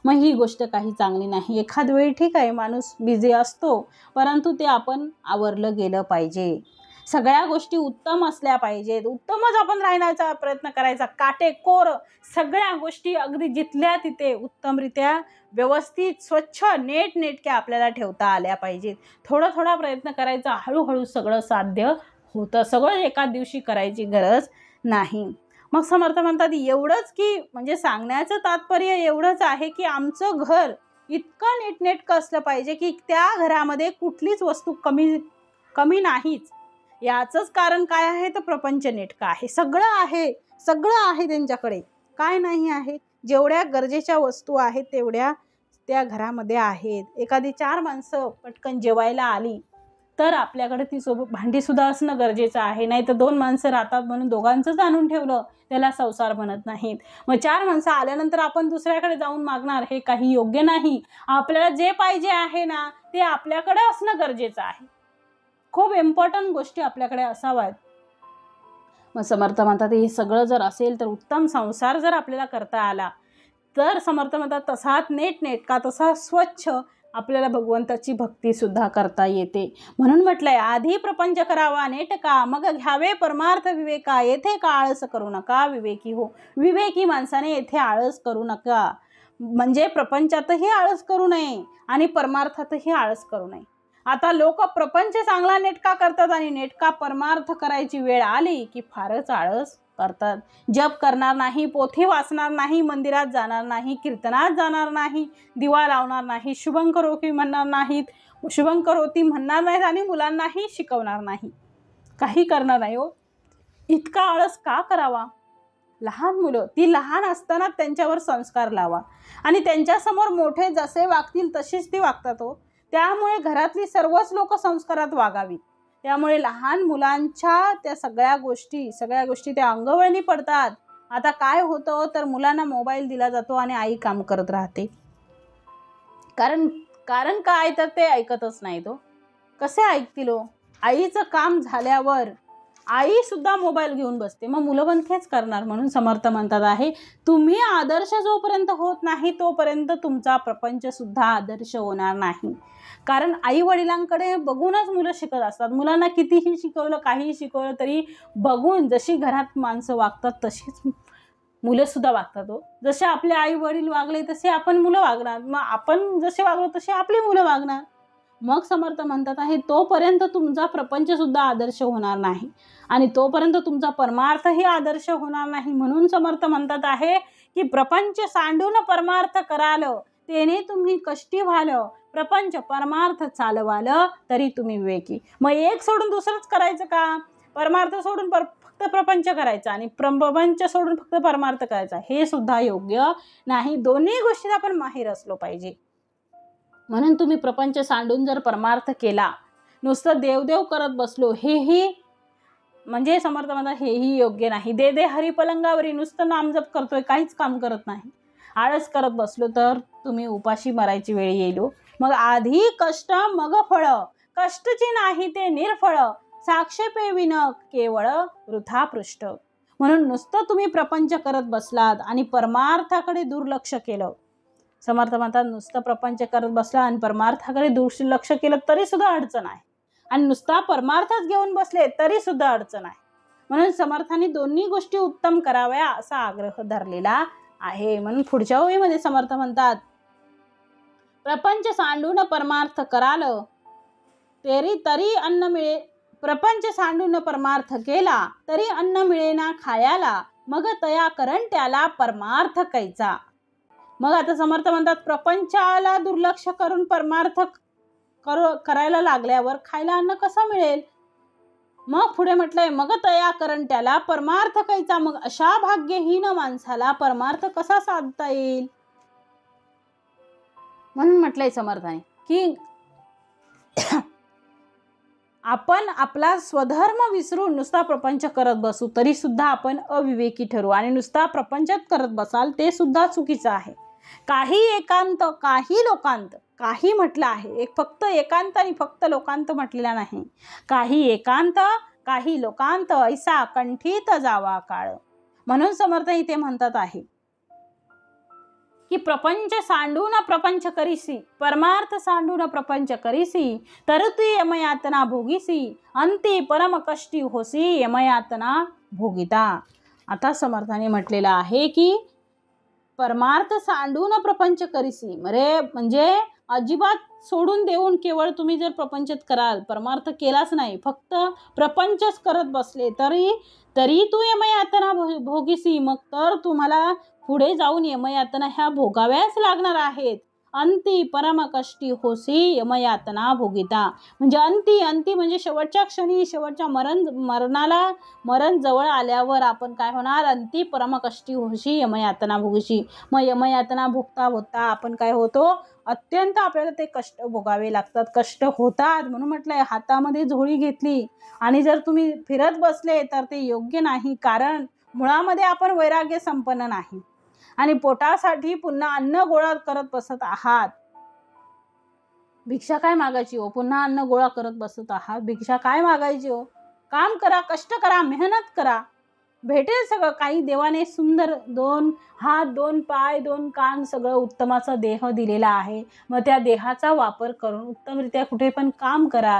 मग ही गोष्ट काही चांगली नाही. एखाद वेळी ठीक आहे माणूस बिझी असतो, परंतु ते आपण आवरलं गेलं पाहिजे. सगळ्या गोष्टी उत्तम असल्या पाहिजेत. उत्तमच आपण राहण्याचा प्रयत्न करायचा, काटेकोर सगळ्या गोष्टी अगदी जिथल्या तिथे उत्तमरित्या व्यवस्थित स्वच्छ नीटनेटक्या आपल्याला ठेवता आल्या पाहिजेत. थोडा प्रयत्न करायचा, हळूहळू सगळं साध्य होतं. सगळं एका दिवशी करायची गरज नाही. मग समर्थ म्हणतात एवढंच की म्हणजे सांगण्याचं तात्पर्य एवढंच आहे की आमचं घर इतकं नीटनेटकं असलं पाहिजे की त्या घरामध्ये कुठलीच वस्तू कमी नाहीच. याचंच कारण काय आहे तर प्रपंच नेटका आहे. सगळं आहे त्यांच्याकडे, काय नाही आहे. जेवढ्या गरजेच्या वस्तू आहेत तेवढ्या त्या घरामध्ये आहेत. एखादी 4 माणसं पटकन जेवायला आली तर आपल्याकडे ती सोबत भांडी सुद्धा असणं गरजेचं आहे. नाही तर 2 माणसं राहतात म्हणून दोघांचंच आणून ठेवलं त्याला संसार बनत नाहीत. मग 4 माणसं आल्यानंतर आपण दुसऱ्याकडे जाऊन मागणार हे काही योग्य नाही. आपल्याला जे पाहिजे आहे ना ते आपल्याकडे असणं गरजेचं आहे. खूप इम्पॉर्टंट गोष्टी आपल्याकडे असाव्यात. मग समर्थ म्हणतात हे सगळं जर असेल तर उत्तम संसार जर आपल्याला करता आला तर समर्थ म्हणतात तसाच नीटनेटका तसा स्वच्छ आपल्याला भगवंताची भक्ती सुद्धा करता येते. म्हणून म्हटलंय आधी प्रपंच करावा नेटका मग घ्यावे परमार्थ विवेका. येथे का आळस करू नका विवेकी हो. विवेकी माणसाने येथे आळस करू नका. म्हणजे प्रपंचातही आळस करू नये आणि परमार्थातही आळस करू नये. आता लोक प्रपंच चांगला नेटका करतात आणि नेटका परमार्थ करायची वेळ आली की फारच आळस करतात. जप करणार नाही, पोथी वाचणार नाही, मंदिरात जाणार नाही, कीर्तनात जाणार नाही, दिवा लावणार नाही, शुभंकरोती म्हणणार नाहीत आणि मुलांनाही शिकवणार नाही, काही करणार नाही हो. इतका आळस का करावा. लहान मुलं ती लहान असताना त्यांच्यावर संस्कार लावा आणि त्यांच्यासमोर मोठे जसे वागतील तशीच ती वागतात हो. त्यामुळे घरातली सर्वच लोक संस्कारात वागावीत. त्यामुळे लहान मुलांच्या त्या सगळ्या गोष्टी त्या अंगवळणी पडतात. आता काय होतं तर मुलांना मोबाईल दिला जातो आणि आई काम करत राहते. कारण काय तर ते ऐकतच नाही. तो कसे ऐकतील हो. आईचं काम झाल्यावर आई सुद्धा मोबाईल घेऊन बसते, मग मुलं पण तेच करणार. म्हणून समर्थ म्हणतात आहे तुम्ही आदर्श जोपर्यंत होत नाही तोपर्यंत तुमचा प्रपंच सुद्धा आदर्श होणार नाही. कारण आई वडिलांकडे बघूनच मुलं शिकत असतात. मुलांना कितीही शिकवलं काहीही शिकवलं तरी बघून जशी घरात माणसं वागतात तशीच मुलं सुद्धा वागतात हो. जसे आपले आई वडील वागले तसे आपण मुलं वागणार, मग आपण जसे वागलो तसे आपली मुलं वागणार. मग समर्थ म्हणतात आहे तोपर्यंत तुमचा प्रपंच सुद्धा आदर्श होणार नाही आणि तोपर्यंत तुमचा परमार्थही आदर्श होणार नाही. म्हणून समर्थ म्हणतात आहे की प्रपंच सांडून परमार्थ कराल तेने तुम्ही कष्टी व्हाल प्रपंच परमार्थ चालवालं तरी तुम्ही विवेकी. मग एक सोडून दुसरंच करायचं का? परमार्थ सोडून फक्त प्रपंच करायचा आणि प्रपंच सोडून फक्त परमार्थ करायचा, हे सुद्धा योग्य नाही. दोन्ही गोष्टीत आपण माहिर असलो पाहिजे. म्हणून तुम्ही प्रपंच सांडून जर परमार्थ केला, नुसतं देवदेव करत बसलो, हेही म्हणजे समर्थ म्हणतात हेही योग्य नाही. दे दे हरिपलंगावरी नुसतं नामजप करतोय, काहीच काम करत नाही, आळस करत बसलो तर तुम्ही उपाशी मरायची वेळ येईल. मग आधी कष्ट मग फळ, कष्टची नाही ते निर्फळ, साक्षेपे विन केवळ वृथा पृष्ठ. म्हणून नुसतं तुम्ही प्रपंच करत बसलात आणि परमार्थाकडे दुर्लक्ष केलं. समर्थ म्हणतात नुसतं प्रपंच करत बसला आणि परमार्थाकडे दुर्लक्ष केलं तरी सुद्धा अडचण आहे, आणि नुसता परमार्थच घेऊन बसले तरी सुद्धा अडचण आहे. म्हणून समर्थांनी दोन्ही गोष्टी उत्तम कराव्या असा आग्रह धरलेला आहे. म्हणून पुढच्या ओळीमध्ये समर्थ म्हणतात, प्रपंच सांडून परमार्थ कराल तरी अन्न मिळे, प्रपंच सांडून परमार्थ केला तरी अन्न मिळेना खायाला, मग तया करंट्याला परमार्थ कैचा. मग आता समर्थ म्हणतात प्रपंचाला दुर्लक्ष करून परमार्थ करायला लागल्यावर खायला अन्न कसं मिळेल. मग पुढे म्हटलंय मग तया करंट्याला परमार्थ कैचा. मग अशा भाग्यहीन माणसाला परमार्थ कसा साधता येईल. म्हणून म्हटलंय समर्थाने की आपण आपला स्वधर्म विसरून नुसता प्रपंच करत बसू तरी सुद्धा आपण अविवेकी ठरू, आणि नुसता प्रपंचात करत बसाल ते सुद्धा चुकीचं आहे. काही एकांत काही लोकांत, काही म्हटलं आहे, एक फक्त एकांत आणि फक्त लोकांत म्हटलेला नाही. काही एकांत काही लोकांत ऐसा कंठीत जावा काळ. म्हणून समर्थ इथे म्हणतात आहे की प्रपंच सांडून प्रपंच करीसी, परमार्थ सांडून प्रपंच करीसी, तर तू यमयातना भोगीसी, अंती परम कष्टी होसी यमयातना भोगिता. आता समर्थाने म्हटलेलं आहे की परमार्थ सांडून प्रपंच करीसी, म्हणजे अजिबात सोडून देऊन केवळ तुम्ही जर प्रपंचच कराल, परमार्थ केलाच नाही, फक्त प्रपंचच करत बसले तरी तू यमयातना भोगीसी, मग तर तुम्हाला पुढे जाऊन यमयातना ह्या भोगाव्याच लागणार आहेत. अंती परम कष्टी होसी यमयातना भोगिता. म्हणजे अंती म्हणजे शेवटच्या क्षणी, शेवटच्या मरण जवळ आल्यावर आपण काय होणार, अंती परम कष्टी होशी यमयातना भोगीशी. मग यमयातना भोगता भोगता आपण काय होतो, अत्यंत आपल्याला ते कष्ट भोगावे लागतात, कष्ट होतात. म्हणून म्हटलंय हातामध्ये झोळी घेतली आणि जर तुम्ही फिरत बसले तर ते योग्य नाही, कारण मुळामध्ये आपण वैराग्य संपन्न नाही आणि पोटासाठी पुन्हा अन्न गोळा करत बसत आहात. भिक्षा काय मागायची हो, पुन्हा अन्न गोळा करत बसत आहात, भिक्षा काय मागायची हो. काम करा, कष्ट करा, मेहनत करा, भेटेल सगळं काही. देवाने सुंदर 2 हात 2 पाय 2 कान सगळं उत्तमाचा देह दिलेला आहे. मग त्या देहाचा वापर करून उत्तमरित्या कुठे पण काम करा,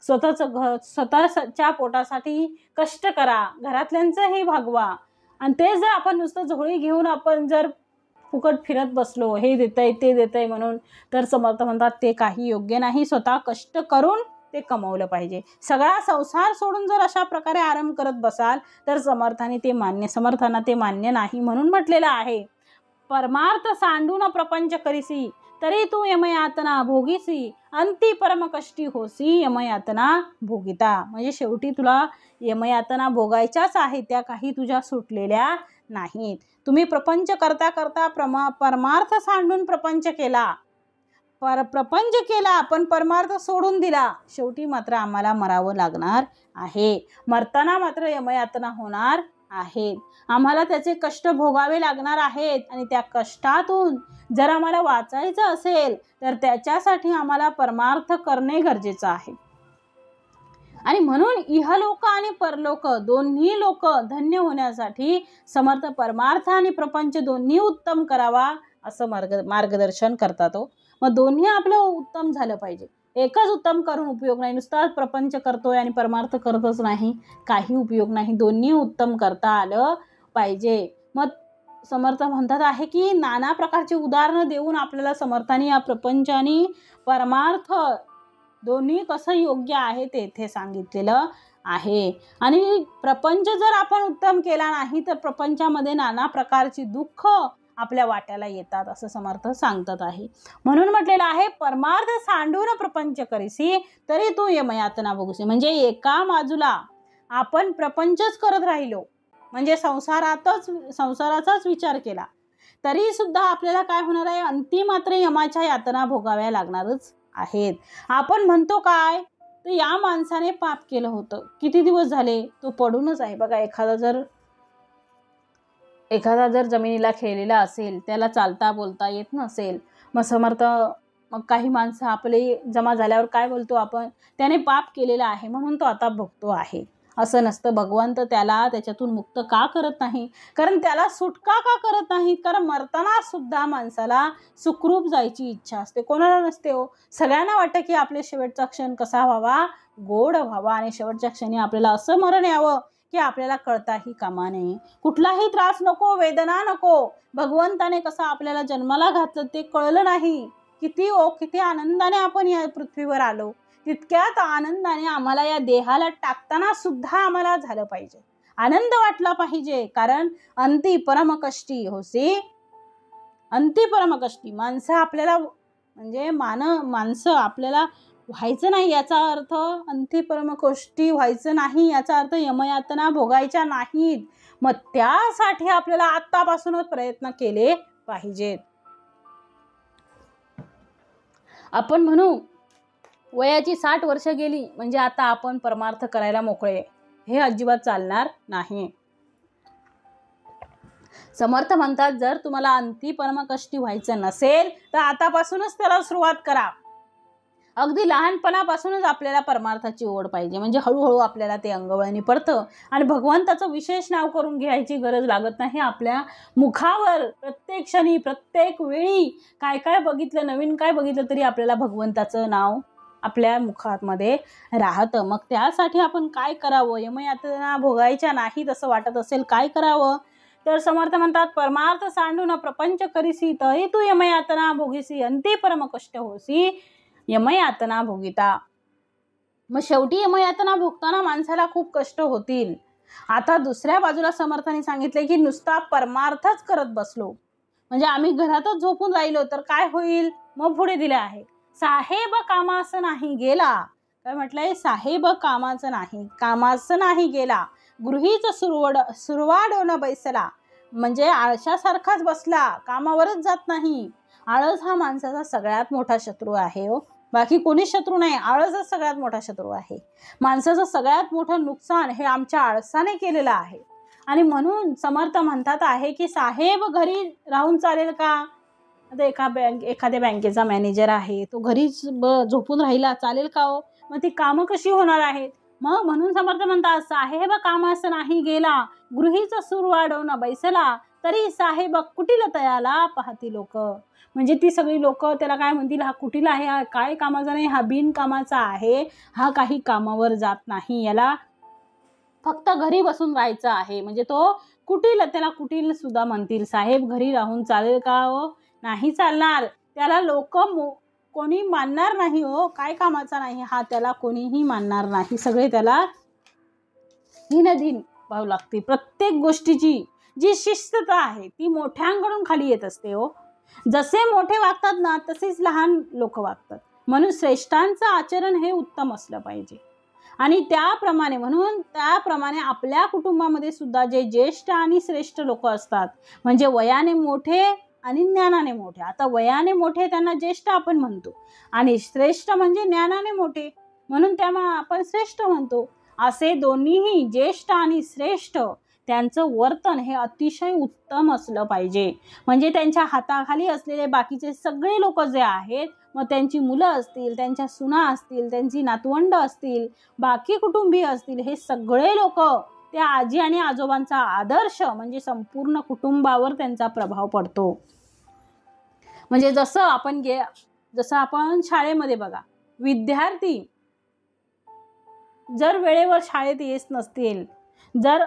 स्वतःच्या पोटासाठी कष्ट करा, घरातल्यांचंही भागवा. आणि ते जर आपण नुसतं झोळी घेऊन आपण जर फुकट फिरत बसलो, हे देतंय ते देतंय म्हणून, तर समर्थ म्हणतात ते काही योग्य नाही. स्वतः कष्ट करून ते कमवलं पाहिजे. सगळा संसार सोडून जर अशा प्रकारे आराम करत बसाल तर समर्थांना ते मान्य नाही. म्हणून म्हटलेलं आहे परमार्थ सांडून प्रपंच करीसी, तरी तू यमयातना भोगीसी, अंती परम कष्टी होसी यमयातना भोगिता. म्हणजे शेवटी तुला यमयातना भोगायच्याच आहेत, त्या काही तुझ्या सुटलेल्या नाहीत. तुम्ही प्रपंच करता करता परमार्थ सांडून प्रपंच केला, प्रपंच केला पण परमार्थ सोडून दिला, शेवटी मात्र आम्हाला मरावं लागणार आहे. मरताना मात्र यमयातना होणार आहेत, आम्हाला त्याचे कष्ट भोगावे लागणार आहेत. आणि त्या कष्टातून जर आम्हाला वाचायचं असेल तर त्याच्यासाठी आम्हाला परमार्थ करणे गरजेचं आहे. आणि म्हणून इहलोक आणि परलोक दोन्ही लोक धन्य होण्यासाठी समर्थ परमार्थ आणि प्रपंच दोन्ही उत्तम करावा असं मार्गदर्शन करतात. मग दोन्ही आपलं उत्तम झालं पाहिजे. एकच उत्तम करून उपयोग नाही, नुसता प्रपंच करतोय आणि परमार्थ करतच नाही, काही उपयोग नाही. दोन्ही उत्तम करता आलं पाहिजे. मग समर्थ म्हणतात आहे की नाना प्रकारची उदाहरणं देऊन आपल्याला समर्थांनी या प्रपंच आणि परमार्थ दोन्ही कसं योग्य आहे ते इथे सांगितलेलं आहे. आणि प्रपंच जर आपण उत्तम केला नाही तर प्रपंचामध्ये नाना प्रकारची दुःख आपल्या वाट्याला येतात असं समर्थ सांगतात आहे. म्हणून म्हटलेलं आहे परमार्थ सांडून प्रपंच करीसी तरी तू यमयातना भोगसी. म्हणजे एका बाजूला आपण प्रपंचच करत राहिलो म्हणजे संसाराचाच विचार केला तरी सुद्धा आपल्याला काय होणार आहे, अंतिमात्र यमाच्या यातना भोगाव्या लागणारच आहेत. आपण म्हणतो काय तर या माणसाने पाप केलं होतं, किती दिवस झाले तो पडूनच आहे. बघा एखादा जर जमिनीला खेळलेला असेल, त्याला चालता बोलता येत नसेल, मग काही माणसं आपले जमा झाल्यावर काय बोलतो आपण, त्याने पाप केलेला आहे म्हणून तो आता भोगतो आहे. असं नसतं. भगवंत त्याला त्याच्यातून मुक्त का करत नाही, कारण त्याला सुटका का करत नाहीत, कारण मरताना सुद्धा माणसाला सुखरूप जायची इच्छा असते. कोणाला नसते हो. सगळ्यांना वाटतं की आपले शेवटचा क्षण कसा व्हावा, गोड व्हावा आणि शेवटच्या क्षणी आपल्याला असं मरण यावं की आपल्याला कळताही कामा नये, कुठलाही त्रास नको, वेदना नको. भगवंताने कसं आपल्याला जन्माला घातलं ते कळलं नाही. किती आनंदाने आपण या पृथ्वीवर आलो, तितक्यात आनंदाने आम्हाला या देहाला टाकताना सुद्धा आम्हाला झालं पाहिजे, आनंद वाटला पाहिजे. कारण अंती परमकष्टी होसी, अंती परमकष्टी माणसं आपल्याला म्हणजे माणसं आपल्याला व्हायचं नाही याचा अर्थ अंती परमकष्टी व्हायचं नाही याचा अर्थ यमयातना भोगायच्या नाहीत. मग त्यासाठी आपल्याला आत्तापासूनच प्रयत्न केले पाहिजेत. आपण म्हणू वयाची 60 वर्ष गेली म्हणजे आता आपण परमार्थ करायला मोकळे, हे अजिबात चालणार नाही. समर्थ म्हणतात जर तुम्हाला अंती परमकष्टी व्हायचं नसेल तर आतापासूनच त्याला सुरुवात करा. अगदी लहानपणापासूनच आपल्याला परमार्थाची ओढ पाहिजे, म्हणजे हळूहळू आपल्याला ते अंगवळणी पडतं आणि भगवंताचं विशेष नाव करून घ्यायची गरज लागत नाही. आपल्या मुखावर प्रत्येक क्षणी प्रत्येक वेळी काय काय बघितलं, नवीन काय बघितलं तरी आपल्याला भगवंताचं नाव आपल्या मुखामध्ये राहतं. मग त्यासाठी आपण काय करावं, यमयातना भोगायच्या नाहीत असं वाटत असेल काय करावं, तर समर्थ म्हणतात परमार्थ सांडून प्रपंच करीसी तरी तू यमयातना भोगीसी अंती परमकष्ट होसी यमयातना भोगिता. मग शेवटी यमयातना भोगताना माणसाला खूप कष्ट होतील. आता दुसऱ्या बाजूला समर्थाने सांगितले की नुसता परमार्थच करत बसलो म्हणजे आम्ही घरातच झोपून राहिलो तर काय होईल. मग पुढे दिले आहे साहेब कामाचं नाही गेला. काय म्हटलंय, साहेब कामाचं नाही गेला, गृहीच सुरवाडवून बैसला. म्हणजे आळशासारखाच बसला, कामावरच जात नाही. आळस हा माणसाचा सगळ्यात मोठा शत्रू आहे हो, बाकी कोणीच शत्रू नाही, आळसच सगळ्यात मोठा शत्रू आहे. माणसाचं सगळ्यात मोठं नुकसान हे आमच्या आळसाने केलेलं आहे. आणि म्हणून समर्थ म्हणतात आहे की साहेब घरी राहून चालेल का. आता एखाद्या बँकेचा मॅनेजर आहे, तो घरीच झोपून राहिला चालेल का हो, मग ती कामं कशी होणार आहेत. मग म्हणून समर्थ म्हणतात साहेब कामास नाही गेला, गृहीच सूर वाढवून बैसला तरी साहेब कुटील तयाला पाहती लोक. म्हणजे ती सगळी लोक त्याला काय म्हणतील, हा कुटील आहे, हा काय कामाचा नाही, हा बिनकामाचा आहे, हा काही कामावर जात नाही, याला फक्त घरी बसून राहायचं आहे. म्हणजे तो कुटील, त्याला कुटील सुद्धा म्हणतील. साहेब घरी राहून चालेल का हो, नाही चालणार. त्याला लोक कोणी मानणार नाही हो, काय कामाचा नाही हा, त्याला कोणीही मानणार नाही. सगळे त्याला हीनधीन पाहू लागते. प्रत्येक गोष्टीची जी शिस्तता आहे ती मोठ्यांकडून खाली येत असते हो. जसे मोठे वागतात ना तसेच लहान लोक वागतात. म्हणून श्रेष्ठांचं आचरण हे उत्तम असलं पाहिजे. आणि त्याप्रमाणे आपल्या कुटुंबामध्ये सुद्धा जे ज्येष्ठ आणि श्रेष्ठ लोक असतात, म्हणजे वयाने मोठे आणि ज्ञानाने मोठे. आता वयाने मोठे त्यांना ज्येष्ठ आपण म्हणतो आणि श्रेष्ठ म्हणजे ज्ञानाने मोठे, म्हणून त्यांना आपण श्रेष्ठ म्हणतो. असे दोन्हीही ज्येष्ठ आणि श्रेष्ठ त्यांचं वर्तन हे अतिशय उत्तम असलं पाहिजे. म्हणजे त्यांच्या हाताखाली असलेले बाकीचे सगळे लोक जे आहेत, मग त्यांची मुलं असतील, त्यांच्या सुना असतील, त्यांची नातवंड असतील, बाकी कुटुंबीय असतील, हे सगळे लोक त्या आजी आणि आजोबांचा आदर्श म्हणजे संपूर्ण कुटुंबावर त्यांचा प्रभाव पडतो. म्हणजे जसं आपण शाळेमध्ये बघा, विद्यार्थी जर वेळेवर शाळेत येत नसतील, जर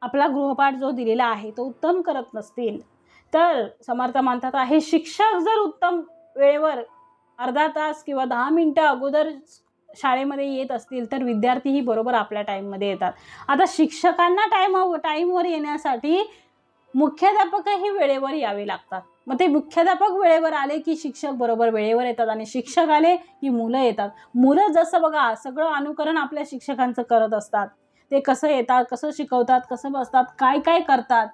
आपला गृहपाठ जो दिलेला आहे तो उत्तम करत नसतील, तर समर्थ म्हणतात आहे शिक्षक जर उत्तम वेळेवर अर्धा तास किंवा 10 मिनिटं अगोदर शाळेमध्ये येत असतील तर विद्यार्थीही बरोबर आपल्या टाईममध्ये येतात. आता शिक्षकांना टाईमवर येण्यासाठी मुख्याध्यापकही वेळेवर यावे लागतात. मग ते मुख्याध्यापक वेळेवर आले की शिक्षक बरोबर वेळेवर येतात आणि शिक्षक आले की मुलं येतात. मुलं जसं बघा सगळं अनुकरण आपल्या शिक्षकांचं करत असतात. ते कसं येतात, कसं शिकवतात, कसं बसतात, काय काय करतात.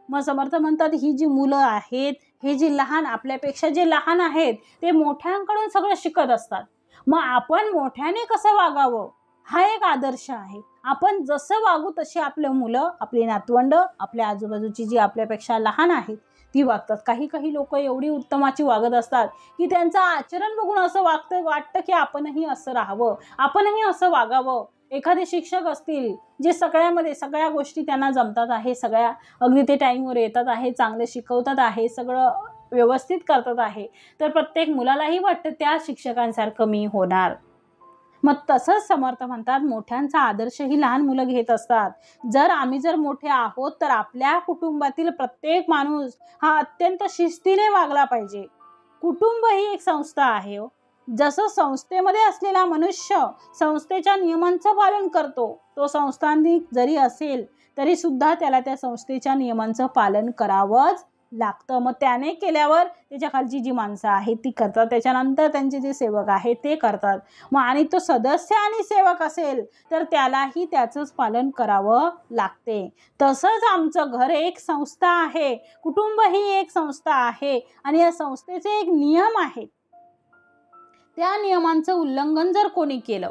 मग समर्थ म्हणतात ही जी मुलं आहेत, हे जी लहान आपल्यापेक्षा जे लहान आहेत ते मोठ्यांकडून सगळं शिकत असतात. मग आपण मोठ्याने कसं वागावं हा एक आदर्श आहे. आपण जसं वागू तशी आपले मुलं, आपली नातवंड, आपल्या आजूबाजूची जी आपल्यापेक्षा लहान आहेत ती वागतात. काही काही लोक एवढी उत्तमाची वागत असतात की त्यांचं आचरण बघून असं वाटतं की आपणही असं राहावं, आपणही असं वागावं. एखादे शिक्षक असतील जे सगळ्यामध्ये सगळ्या गोष्टी त्यांना जमतात आहे, सगळ्या अगदी ते टाईमवर येतात आहे, चांगले शिकवतात आहे, सगळं व्यवस्थित करतात आहे, तर प्रत्येक मुलालाही वाटतं त्या शिक्षकांसारखं मी होणार. मग तसंच समर्थ म्हणतात मोठ्यांचा आदर्शही लहान मुलं घेत असतात. जर मोठे आहोत तर आपल्या कुटुंबातील प्रत्येक माणूस हा अत्यंत शिस्तीने वागला पाहिजे. कुटुंब ही एक संस्था आहे हो. जसं संस्थेमध्ये असलेला मनुष्य संस्थेच्या नियमांचं पालन करतो, तो संस्थानिक जरी असेल तरी सुद्धा त्याला त्या संस्थेच्या नियमांचं पालन करावंच लागतं. मग त्याने केल्यावर त्याच्या खालची जी माणसं आहेत ती करतात, त्याच्यानंतर त्यांचे जे सेवक आहेत ते करतात. मग आणि तो सदस्य आणि सेवक असेल तर त्यालाही त्याचंच पालन करावं लागते. तसंच आमचं घर एक संस्था आहे, कुटुंब ही एक संस्था आहे आणि या संस्थेचे एक नियम आहेत. त्या नियमांचं उल्लंघन जर कोणी केलं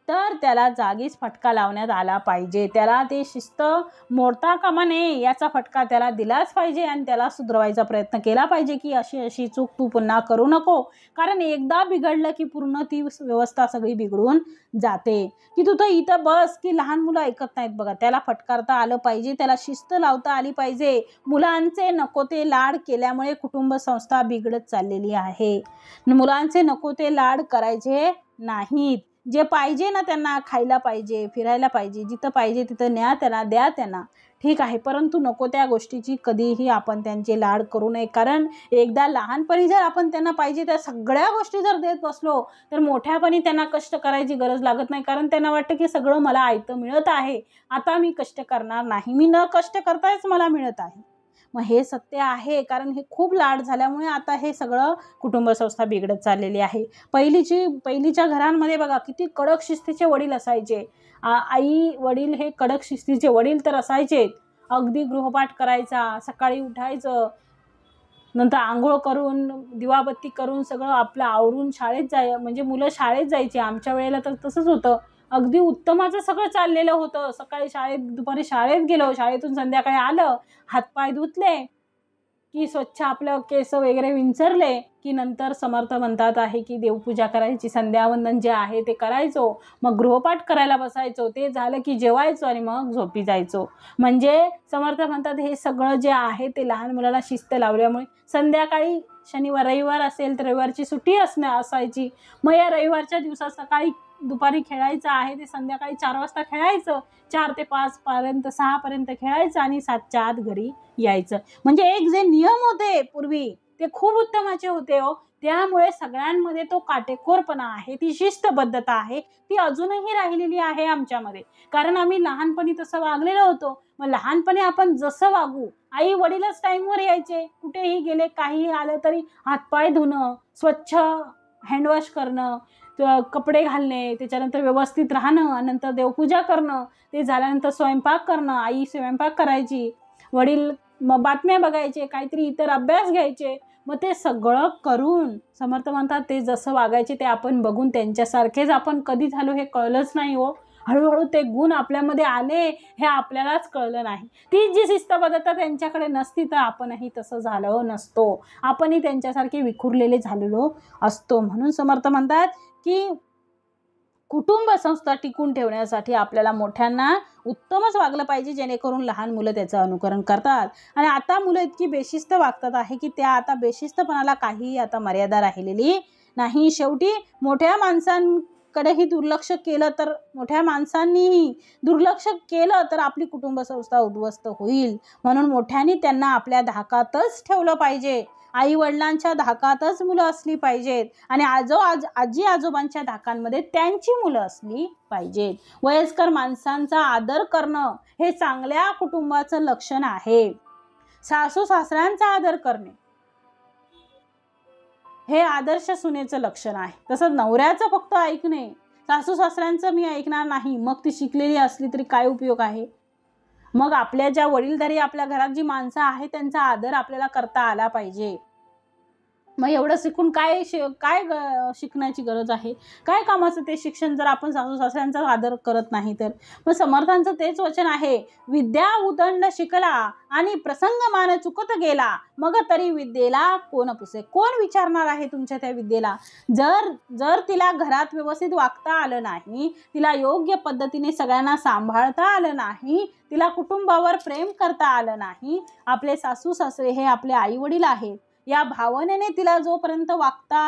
तर त्याला जागीच फटका लावण्यात आला पाहिजे. त्याला ते शिस्त मोडता कामा नये याचा फटका त्याला दिलाच पाहिजे आणि त्याला सुधारवायचा प्रयत्न केला पाहिजे की अशी अशी चूक तू पुन्हा करू नको. कारण एकदा बिघडलं की पूर्ण ती व्यवस्था सगळी बिघडून जाते. की तू तर इथं बस की लहान मुलं ऐकत नाहीत बघा, त्याला फटकारता आलं पाहिजे, त्याला शिस्त लावता आली पाहिजे. मुलांचे नको ते लाड केल्यामुळे कुटुंब संस्था बिघडत चाललेली आहे. मुलांचे नको ते लाड करायचे नाहीत. जे पाहिजे ना त्यांना खायला पाहिजे, फिरायला पाहिजे, जिथं पाहिजे तिथं न्या त्यांना, द्या त्यांना, ठीक आहे. परंतु नको त्या गोष्टीची कधीही आपण त्यांचे लाड करू नये. कारण एकदा लहानपणी जर आपण त्यांना पाहिजे त्या सगळ्या गोष्टी जर देत बसलो तर मोठ्यापणी त्यांना कष्ट करायची गरज लागत नाही. कारण त्यांना वाटतं की सगळं मला आयतं मिळत आहे, आता मी कष्ट करणार नाही, मी न कष्ट करताच मला मिळत आहे. मग हे सत्य आहे. कारण हे खूप लाड झाल्यामुळे आता हे सगळं कुटुंब संस्था बिघडत चाललेली आहे. पहिलीच्या घरांमध्ये बघा किती कडक शिस्तीचे वडील असायचे. आई वडील हे कडक शिस्तीचे वडील तर असायचे. अगदी गृहपाठ करायचा, सकाळी उठायचं, नंतर आंघोळ करून दिवाबत्ती करून सगळं आपलं आवरून शाळेत म्हणजे मुलं शाळेत जायची. आमच्या वेळेला तर तसंच होतं. अगदी उत्तमाचं सगळं चाललेलं होतं. सकाळी शाळेत, दुपारी शाळेत गेलो, शाळेतून संध्याकाळी आलं, हातपाय धुतले की स्वच्छ आपलं केस वगैरे विंचरले की नंतर समर्थ म्हणतात आहे की देवपूजा करायची, संध्यावंदन जे आहे ते करायचो, मग गृहपाठ करायला बसायचो, ते झालं की जेवायचो आणि मग झोपी जायचो. म्हणजे समर्थ म्हणतात हे सगळं जे आहे ते लहान मुलाला शिस्त लावल्यामुळे संध्याकाळी शनिवार रविवार असेल तर रविवारची सुट्टी असायची. मग या रविवारच्या दिवसात सकाळी दुपारी खेळायचं आहे ते संध्याकाळी 4 वाजता खेळायचं, 4 ते 5 पर्यंत 6 पर्यंत खेळायचं आणि 7च्या आत घरी यायचं. म्हणजे एक जे नियम होते पूर्वी ते खूप उत्तमाचे होते हो. त्यामुळे सगळ्यांमध्ये तो काटेकोरपणा आहे, ती शिस्तबद्धता आहे, ती अजूनही राहिलेली आहे आमच्यामध्ये. कारण आम्ही लहानपणी तसं वागलेलो होतो. मग लहानपणी आपण जसं वागू, आई वडीलच टाईमवर यायचे, कुठेही गेले काहीही आलं तरी हातपाय धुणं, स्वच्छ हँडवॉश करणं, कपडे घालणे, त्याच्यानंतर व्यवस्थित राहणं, नंतर देवपूजा करणं, ते झाल्यानंतर स्वयंपाक करणं, आई स्वयंपाक करायची, वडील मग बातम्या बघायचे, काहीतरी इतर अभ्यास घ्यायचे. मग ते सगळं करून समर्थ म्हणतात ते जसं वागायचे ते आपण बघून त्यांच्यासारखेच आपण कधी झालो हे कळलंच नाही हो. हळूहळू ते गुण आपल्यामध्ये आले हे आपल्यालाच कळलं नाही. ती जी शिस्तबद्धता त्यांच्याकडे नसती तर आपणही तसं झालो नसतो, आपणही त्यांच्यासारखे विखुरलेले झालेलो असतो. म्हणून समर्थ म्हणतात की कुटुंब संस्था टिकून ठेवण्यासाठी आपल्याला मोठ्यांना उत्तमच वागलं पाहिजे, जेणेकरून लहान मुलं त्याचं अनुकरण करतात. आणि आता मुलं इतकी बेशिस्त वागतात आहे की त्या आता बेशिस्तपणाला काही आता मर्यादा राहिलेली नाही. शेवटी मोठ्या माणसांकडेही दुर्लक्ष केलं तर मोठ्या माणसांनीही दुर्लक्ष केलं तर आपली कुटुंब संस्था उद्ध्वस्त होईल. म्हणून मोठ्यांनी त्यांना आपल्या धाकातच ठेवलं पाहिजे. आई वडिलांच्या धाकातच मुलं असली पाहिजेत आणि आजी आजोबांच्या धाकांमध्ये त्यांची मुलं असली पाहिजेत. वयस्कर माणसांचा आदर करणं हे चांगल्या कुटुंबाचं लक्षण आहे. सासू सासऱ्यांचा आदर करणे हे आदर्श सुनेचं लक्षण आहे. तसंच नवऱ्याचं फक्त ऐकणे, सासू सासऱ्यांचं मी ऐकणार नाही, मग ती शिकलेली असली तरी काय उपयोग आहे. मग आपल्या ज्या वडीलधारी आपल्या घरात जी माणसं आहेत त्यांचा आदर आपल्याला करता आला पाहिजे. मग एवढं शिकून काय शिकण्याची गरज आहे, काय कामाचं ते शिक्षण जर आपण सासू सासऱ्यांचा आदर करत नाही तर. मग समर्थांचं तेच वचन आहे, विद्या उदंड शिकला आणि प्रसंग मान चुकत गेला, मग तरी विद्येला कोण पुसे. कोण विचारणार आहे तुमच्या त्या विद्येला. जर तिला घरात व्यवस्थित वागता आलं नाही, तिला योग्य पद्धतीने सगळ्यांना सांभाळता आलं नाही, तिला कुटुंबावर प्रेम करता आलं नाही, आपले सासू सासरे हे आपले आई वडील आहेत या भावनेने तिला जोपर्यंत वागता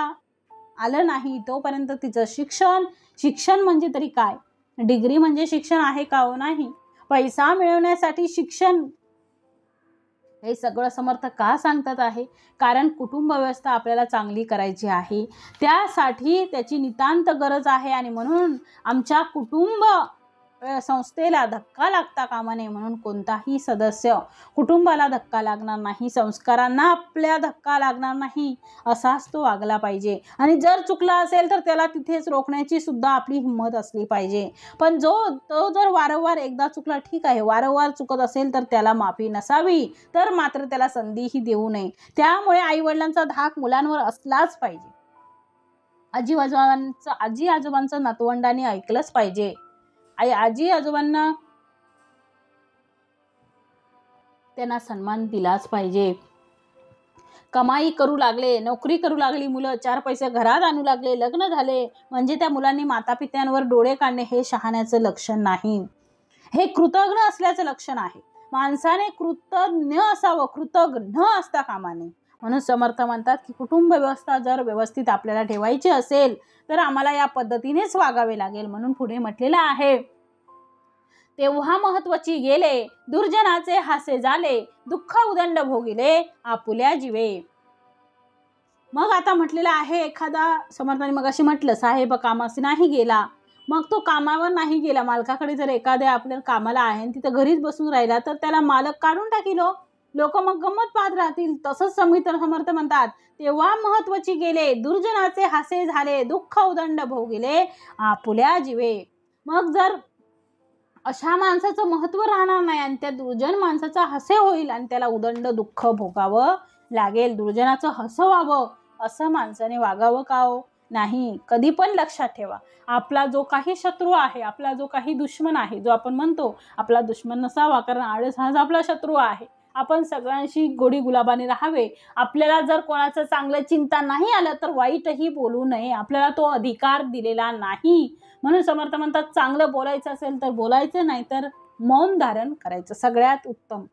आलं नाही तोपर्यंत तिचं शिक्षण म्हणजे तरी काय. डिग्री म्हणजे शिक्षण आहे का हो. नाही. पैसा मिळवण्यासाठी शिक्षण हे सगळं समर्थ का सांगतात आहे, कारण कुटुंब व्यवस्था आपल्याला चांगली करायची आहे, त्यासाठी त्याची नितांत गरज आहे. आणि म्हणून आमच्या कुटुंब संस्थेला धक्का लागता कामा नये, म्हणून कोणताही सदस्य कुटुंबाला धक्का लागणार नाही, संस्कारांना आपल्या धक्का लागणार नाही असाच तो वागला पाहिजे. आणि जर चुकला असेल तर त्याला तिथेच रोखण्याची सुद्धा आपली हिंमत असली पाहिजे. पण तो जर वारंवार एकदा चुकला ठीक आहे, वारंवार चुकत असेल तर त्याला माफी नसावी, तर मात्र त्याला संधीही देऊ नये. त्यामुळे आई वडिलांचा धाक मुलांवर असलाच पाहिजे. आजी आजोबांचं नातवंडांनी ऐकलंच पाहिजे. आजी आजोबांना त्यांना सन्मान दिलाच पाहिजे. कमाई करू लागले, नोकरी करू लागली मुलं, 4 पैसे घरात आणू लागले, लग्न झाले म्हणजे त्या मुलांनी मातापित्यांवर डोळे काढणे हे शहाण्याचं लक्षण नाही, हे कृतज्ञ असल्याचं लक्षण आहे. माणसाने कृतज्ञ असावं, कृतज्ञ असता कामा नये. म्हणून समर्थ म्हणतात की कुटुंब व्यवस्था जर व्यवस्थित आपल्याला ठेवायची असेल तर आम्हाला या पद्धतीनेच वागावे लागेल. म्हणून पुढे म्हटलेलं आहे, तेव्हा महत्वाची गेले दुर्जनाचे हासे झाले, दुःख उदंड भोगिले आपुल्या जीवे. मग आता म्हटलेलं आहे, एखादा समर्थाने मग अशी म्हटलं साहेब कामास नाही गेला, मग तो कामावर नाही गेला, मालकाकडे जर एखाद्या आपल्या कामाला आहे आणि तिथं घरीच बसून राहिला तर त्याला मालक काढून टाकीलो, लोक मग गंमत पाहत राहतील. तसंच समर्थ म्हणतात, तेव्हा महत्वाची गेले दुर्जनाचे हासे झाले, दुःख उदंड भोगिले आपुल्या जीवे. मग जर अशा माणसाचं महत्व राहणार नाही आणि त्या दुर्जन माणसाचा हसे होईल आणि त्याला उदंड दुःख भोगावं लागेल. दुर्जनाचं हसं व्हावं असं माणसाने वागावं का हो. नाही. कधी पण लक्षात ठेवा, आपला जो काही शत्रू आहे, आपला जो काही दुश्मन आहे, जो आपण म्हणतो आपला दुश्मन नसावा, कारण आळस हाच आपला शत्रू आहे. आपण सगळ्यांशी गोडी गुलाबाने राहावे. आपल्याला जर कोणाचं चांगलं चिंता नाही आलं तर वाईटही बोलू नये, आपल्याला तो अधिकार दिलेला नाही. म्हणून समर्थ म्हणतात, चांगलं बोलायचं असेल तर बोलायचं, नाही तर मौन धारण करायचं सगळ्यात उत्तम.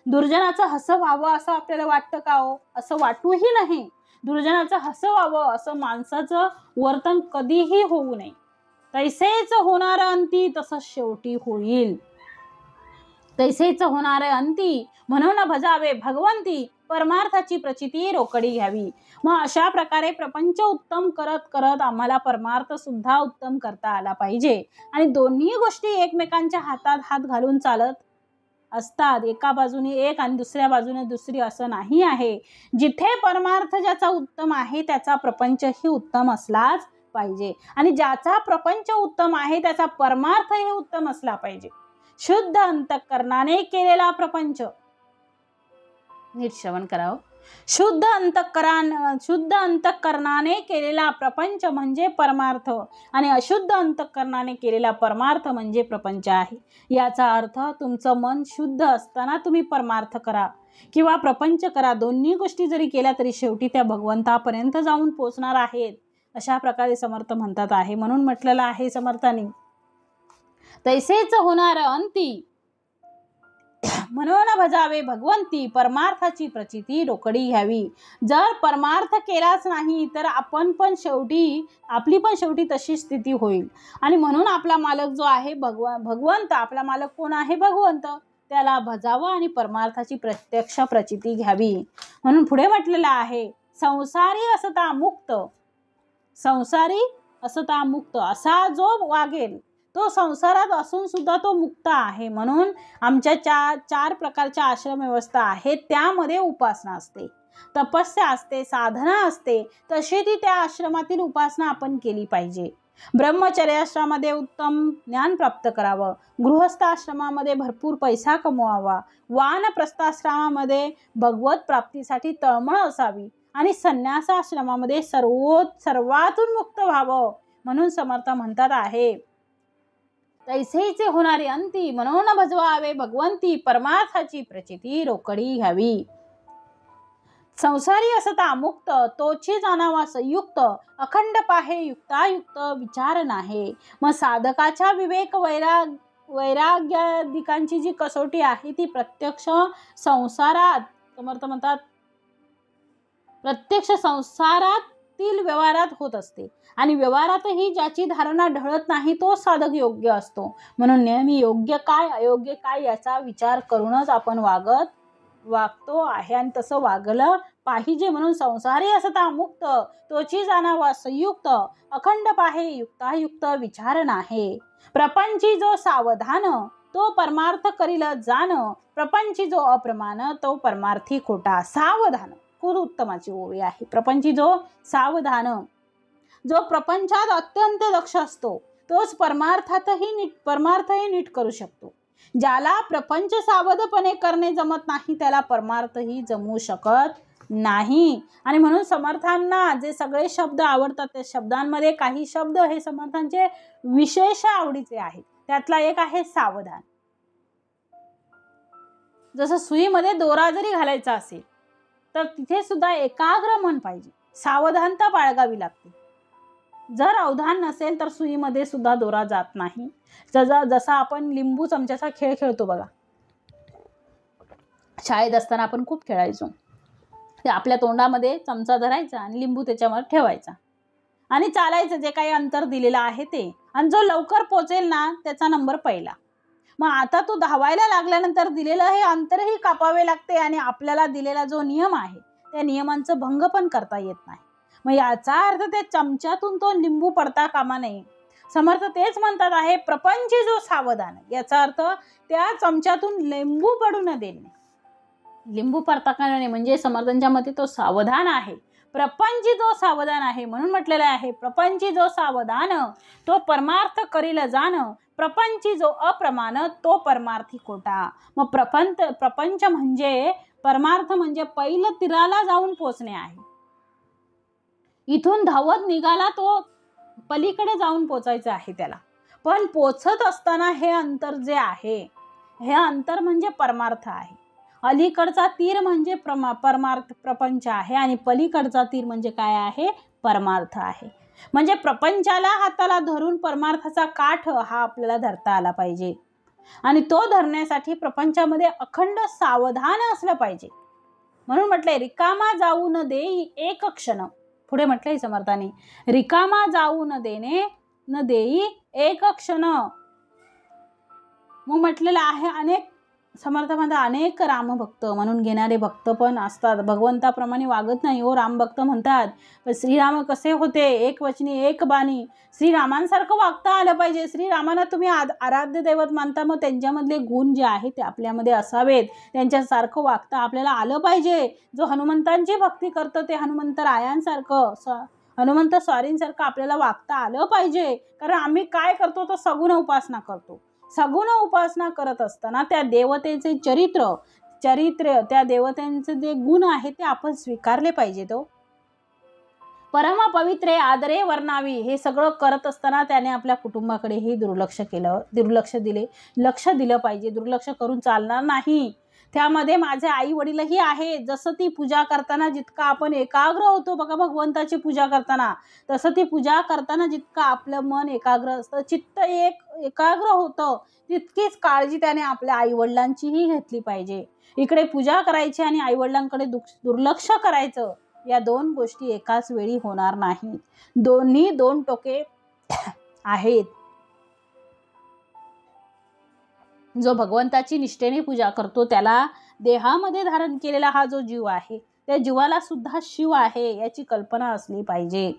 दुर्जनाचं हसं व्हावं असं आपल्याला वाटतं का हो. असं वाटूही नाही. दुर्जनाचं हसं व्हावं असं माणसाचं वर्तन कधीही होऊ नये. तैसेच होणार अंती तसं शेवटी होईल. तैसेच होणारे अंती म्हणून भजावे भगवंती, परमार्थाची प्रचिती रोकडी घ्यावी. मग अशा प्रकारे प्रपंच उत्तम करत करत आम्हाला परमार्थ सुद्धा उत्तम करता आला पाहिजे. आणि दोन्ही गोष्टी एकमेकांच्या हातात हात घालून चालत असतात. एका बाजूने एक आणि दुसऱ्या बाजूने दुसरी असं नाही आहे. जिथे परमार्थ ज्याचा उत्तम आहे त्याचा प्रपंचही उत्तम असलाच पाहिजे, आणि ज्याचा प्रपंच उत्तम आहे त्याचा परमार्थही उत्तम असला पाहिजे. शुद्ध अंतःकरणाने केलेला प्रपंच, नीट श्रवण करावं, शुद्ध अंतःकरणाने केलेला प्रपंच म्हणजे परमार्थ, आणि अशुद्ध अंतःकरणाने केलेला परमार्थ म्हणजे प्रपंच आहे. याचा अर्थ तुमचं मन शुद्ध असताना तुम्ही परमार्थ करा किंवा प्रपंच करा, दोन्ही गोष्टी जरी केल्या तरी शेवटी त्या भगवंतापर्यंत जाऊन पोचणार आहेत. अशा प्रकारे समर्थ म्हणतात आहे. म्हणून म्हटलेलं आहे समर्थांनी, तैसेच होणार अंती म्हणून भजावे भगवंती, परमार्थाची प्रचिती रोकडी घ्यावी. जर परमार्थ केलाच नाही तर आपली पण शेवटी तशी स्थिती होईल. आणि म्हणून आपला मालक जो आहे भगवंत, आपला मालक कोण आहे भगवंत, त्याला भजावं आणि परमार्थाची प्रत्यक्ष प्रचिती घ्यावी. म्हणून पुढे म्हटलेलं आहे, संसारी असता मुक्त असा जो वागेल तो संसारात असून सुद्धा तो मुक्त आहे. म्हणून आमच्या चार प्रकारच्या आश्रम व्यवस्था आहेत. त्यामध्ये उपासना असते, तपस्या असते, साधना असते. तशी ती त्या आश्रमातील उपासना आपण केली पाहिजे. ब्रह्मचर्याश्रमामध्ये उत्तम ज्ञान प्राप्त करावं, गृहस्थाश्रमामध्ये भरपूर पैसा कमवावा, वानप्रस्थाश्रमामध्ये भगवत प्राप्तीसाठी तळमळ असावी आणि संन्यासाश्रमामध्ये सर्वातून मुक्त व्हावं. म्हणून समर्थ म्हणतात आहे, तैसेचे होणारे अंती मनोन भजवावे भगवंती, परमार्थाची प्रचिती रोकडी घ्यावी. संसारी असता मुक्त तोची जाणावा संयुक्त, अखंड पाहे युक्तायुक्त विचार नाही. मग साधकाच्या विवेक वैराग्यादिकांची जी कसोटी आहे ती प्रत्यक्ष संसारात, समर्थ म्हणतात प्रत्यक्ष संसारातील व्यवहारात होत असते. आणि व्यवहारातही ज्याची धारणा ढळत नाही तो साधक योग्य असतो. म्हणून नेहमी योग्य काय अयोग्य काय याचा विचार करूनच आपण वागतो आहे आणि तसं वागलं पाहिजे. म्हणून संसारी असता मुक्त तोची जाणावा संयुक्त, अखंड पाहे युक्तायुक्त विचार नाही. प्रपंची जो सावधान तो परमार्थ करील जाण, प्रपंची जो अप्रमाण तो परमार्थी खोटा. सावधान खूप उत्तमाची ओवी आहे. प्रपंची जो सावधान, जो प्रपंचात अत्यंत दक्ष असतो तोच परमार्थही नीट करू शकतो. ज्याला प्रपंच सावधपणे करणे जमत नाही त्याला परमार्थही जमू शकत नाही. आणि म्हणून समर्थांना जे सगळे शब्द आवडतात त्या शब्दांमध्ये काही शब्द हे समर्थांचे विशेष आवडीचे आहेत. त्यातला एक आहे सावधान. जसं सुईमध्ये दोरा जरी घालायचा असेल तर तिथे सुद्धा एकाग्र मन पाहिजे, सावधानता बाळगावी लागते. जर अवधान नसेल तर सुईमध्ये सुद्धा दोरा जात नाही. जसा आपण लिंबू चमच्याचा खेळ खेळतो बघा, शाळेत असताना आपण खूप खेळायचो. ते आपल्या तोंडामध्ये चमचा धरायचा आणि लिंबू त्याच्यावर ठेवायचा आणि चालायचं जे काही अंतर दिलेलं आहे ते, आणि जो लवकर पोचेल ना त्याचा नंबर पहिला. मग आता तो धावायला लागल्यानंतर दिलेलं हे अंतरही कापावे लागते आणि आपल्याला दिलेला जो नियम आहे त्या नियमांचं भंग पण करता येत नाही. मग याचा अर्थ त्या चमच्यातून तो लिंबू पडता कामा नये. समर्थ तेच म्हणतात आहे, प्रपंची जो सावधान, याचा अर्थ त्या चमच्यातून लिंबू पडू न देणे. लिंबू पडता कामा नये म्हणजे समर्थांच्या मते तो सावधान आहे. प्रपंची जो सावधान आहे म्हणून म्हटलेलं आहे, प्रपंची जो सावधान तो परमार्थ करील जाण, प्रपंची जो अप्रमाण तो परमार्थी खोटा. मग प्रपंच म्हणजे परमार्थ म्हणजे पहिलं तीराला जाऊन पोचणे आहे. इथून धावत निघाला तो पलीकडे जाऊन पोचायचं आहे त्याला. पण पोचत असताना हे अंतर जे आहे हे अंतर म्हणजे परमार्थ आहे. अलीकडचा तीर म्हणजे प्रपंच आहे आणि पलीकडचा तीर म्हणजे काय आहे, परमार्थ आहे. म्हणजे प्रपंचाला हाताला धरून परमार्थाचा काठ हा आपल्याला धरता आला पाहिजे आणि तो धरण्यासाठी प्रपंचामध्ये अखंड सावधान असलं पाहिजे. म्हणून म्हटलंय, रिकामा जाऊ न देई एक क्षण. पुढे म्हटलंय समर्थाने, रिकामा जाऊ न देई एक क्षण. मग म्हटलेलं आहे अनेक समर्थामध्ये अनेक रामभक्त म्हणून घेणारे भक्त पण असतात. भगवंताप्रमाणे वागत नाही हो रामभक्त म्हणतात. पण श्रीराम कसे होते, एक वचनी एक बाणी. श्रीरामांसारखं वागता आलं पाहिजे. श्रीरामांना तुम्ही आराध्य दैवत मानता, मग त्यांच्यामधले गुण जे आहेत ते आपल्यामध्ये असावेत. त्यांच्यासारखं वागता आपल्याला आलं पाहिजे. जो हनुमंतांची भक्ती करतो ते हनुमंत स्वारींसारखं आपल्याला वागता आलं पाहिजे. कारण आम्ही काय करतो तर सगुण उपासना करतो. सगुण उपासना करत असताना त्या देवतेचे चरित्र त्या देवतेचे जे गुण आहेत ते आपण स्वीकारले पाहिजे. तो परम पवित्रे आदरे वर्णावी हे सगळं करत असताना त्याने आपल्या कुटुंबाकडेही लक्ष दिलं पाहिजे. दुर्लक्ष करून चालणार नाही. त्यामध्ये माझे आई वडीलही आहे. जसं ती पूजा करताना जितका आपण एकाग्र होतो बघा भगवंताची पूजा करताना, तसं ती पूजा करताना जितकं आपलं मन एकाग्र असतं, चित्त एकाग्र होतं, तितकीच काळजी त्याने आपल्या आई वडिलांचीही घेतली पाहिजे. इकडे पूजा करायची आणि आई वडिलांकडे दुर्लक्ष करायचं, या दोन गोष्टी एकाच वेळी होणार नाहीत. दोन्ही दोन टोके आहेत. जो भगवंताची निष्ठेने पूजा करतो त्याला देहामध्ये धारण केलेला हा जो जीव आहे त्या जीवाला सुद्धा शिव आहे याची कल्पना असली पाहिजे.